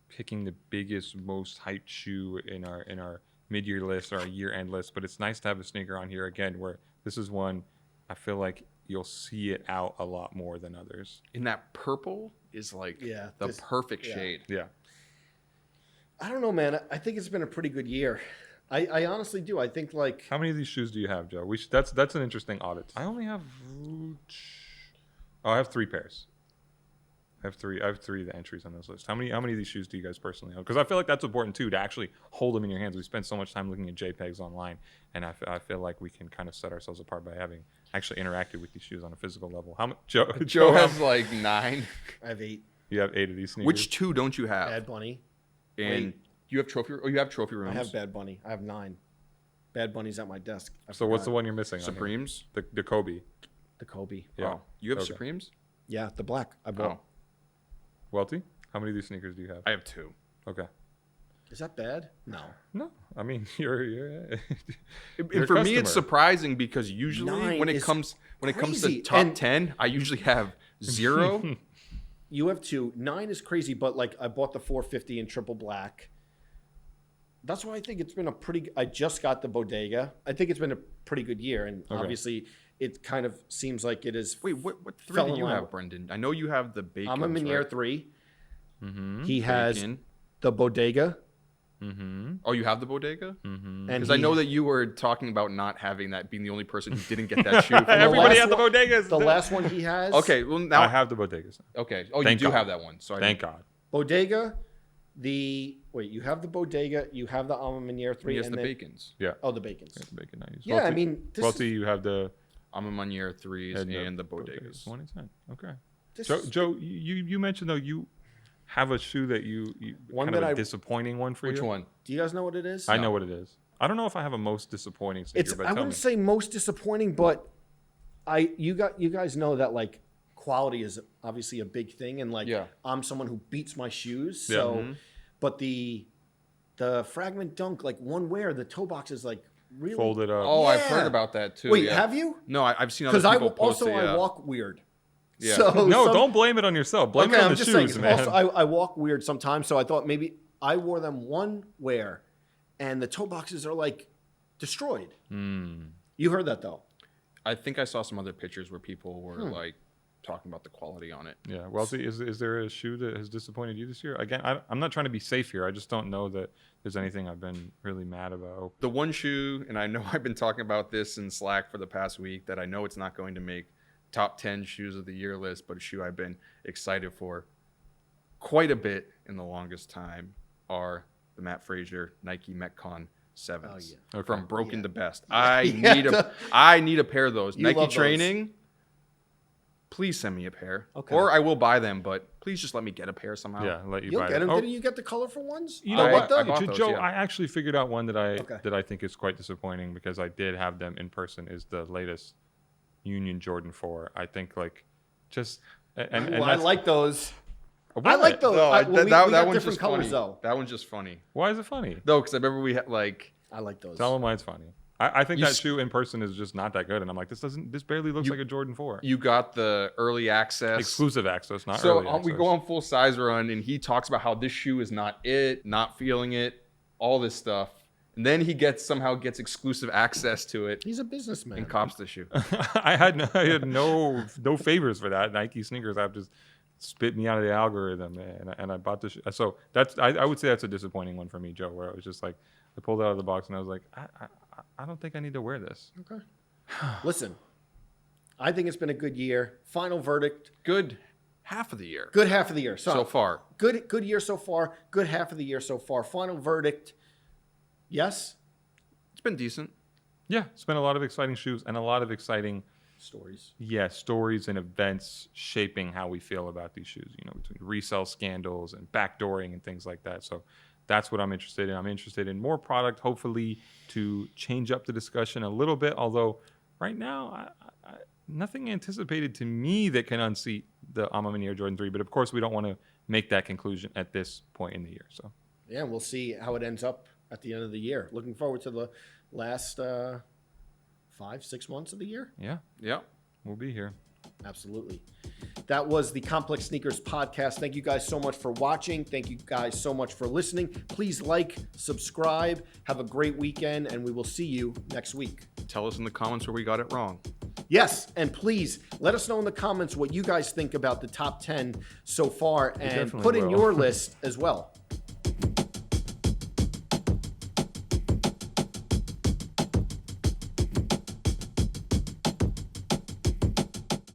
picking the biggest, most hyped shoe in our mid-year list or our year-end list. But it's nice to have a sneaker on here again, where this is one I feel like you'll see it out a lot more than others. And that purple is like the perfect shade. Yeah. I don't know, man. I think it's been a pretty good year. I honestly do. I think like. How many of these shoes do you have, Joe? That's an interesting audit. I only have. I have 3 pairs. I have three of the entries on this list. How many of these shoes do you guys personally own? Because I feel like that's important too, to actually hold them in your hands. We spend so much time looking at JPEGs online, and I feel like we can kind of set ourselves apart by having actually interacted with these shoes on a physical level. Joe has like 9. I have 8. You have 8 of these sneakers. Which 2 don't you have? Bad Bunny. And you have trophy. Oh, you have trophy rooms. I have Bad Bunny. I have 9. Bad Bunny's at my desk. So what's the one you're missing? Supremes. The Kobe. The Kobe. Yeah. Oh, you have Supremes? Yeah, the black. I bought. Oh. Welty, how many of these sneakers do you have? I have 2. Okay. Is that bad? No. No. I mean, you're for me, it's surprising because usually when it comes to top 10, I usually have 0. You have 2. 9 is crazy, but like I bought the 450 in triple black. That's why I think it's been a pretty. I just got the Bodega. I think it's been a pretty good year, and obviously it kind of seems like it is. Wait, what 3 do you have, Brendan? I know you have the Bacon. I'm a Meunier 3. He has Bacon. the Bodega. Oh, you have the Bodega? Because I know that you were talking about not having that, being the only person who didn't get that shoe. Everybody had the Bodegas. The last one he has. Okay, well now I have the Bodegas. Okay. Oh, Thank you do God. have that one. So Thank God. Bodega. You have the Bodega. You have the Alma Meunier 3. Yes, and the then, Bacons. Yeah. Oh, the Bacons. The Bacon 90s. Yeah, Welty, I mean, Welty, you have the I'm a Meunier 3s and the Bodegas. 1 and 10. Okay. Joe, you mentioned though you have a shoe that you one kind of that a disappointing one for you. Which one? Do you guys know what it is? I know what it is. I don't know if I have a most disappointing sneaker, but I wouldn't say most disappointing, but you guys know that like quality is obviously a big thing, and like I'm someone who beats my shoes. So, but the Fragment Dunk, like one wear, the toe box is like really folded up. Oh, I've heard about that too. Wait, have you? No, I've seen other people post it. I walk weird. Yeah. So no, don't blame it on yourself. Blame it on the shoes, man. Also, I walk weird sometimes, so I thought maybe I wore them one wear, and the toe boxes are like destroyed. You heard that though? I think I saw some other pictures where people were like talking about the quality on it. Yeah. Well, is there a shoe that has disappointed you this year? Again, I'm not trying to be safe here. I just don't know that there's anything I've been really mad about. The one shoe, and I know I've been talking about this in Slack for the past week, that I know it's not going to make top 10 shoes of the year list, but a shoe I've been excited for quite a bit in the longest time are the Matt Frazier Nike Metcon 7s from Broken to Best. I need a pair of those. Nike Training. Please send me a pair, or I will buy them. But please just let me get a pair somehow. Yeah, let you You'll buy get them. them. Didn't you get the colorful ones? You know what? I bought those, Joe, yeah. I actually figured out one that I think is quite disappointing because I did have them in person. Is the latest Union Jordan 4? I think like just and I like those. What? I like those. No, we that got one's different just colors funny. though. That one's just funny. Why is it funny? No, because I remember we had like. I like those. Tell them why it's funny. I think that shoe in person is just not that good, and I'm like, this barely looks like a Jordan 4. You got the early access, Exclusive access, not so early access. we go on full size run, and he talks about how this shoe is not it, not feeling it, all this stuff, and then he somehow gets exclusive access to it. He's a businessman. And cops the shoe. I had no favors for that. Nike sneakers have just spit me out of the algorithm, and I bought this. So that's I would say that's a disappointing one for me, Joe. Where I was just like, I pulled it out of the box and I was like, I don't think I need to wear this. Okay. Listen, I think it's been a good year. Final verdict. Good half of the year. Good half of the year. So far. Good year so far. Good half of the year so far. Final verdict. Yes? It's been decent. Yeah, it's been a lot of exciting shoes and a lot of exciting stories. Yeah, stories and events shaping how we feel about these shoes, between resell scandals and backdooring and things like that. So that's what I'm interested in. I'm interested in more product, hopefully to change up the discussion a little bit, although right now, nothing anticipated to me that can unseat the A Mini Air Jordan 3, but of course we don't want to make that conclusion at this point in the year. So yeah, we'll see how it ends up at the end of the year. Looking forward to the last 5-6 months of the year. Yeah. We'll be here. Absolutely. That was the Complex Sneakers Podcast. Thank you guys so much for watching. Thank you guys so much for listening. Please like, subscribe, have a great weekend, and we will see you next week. Tell us in the comments where we got it wrong. Yes, and please let us know in the comments what you guys think about the top 10 so far, and put in your list as well.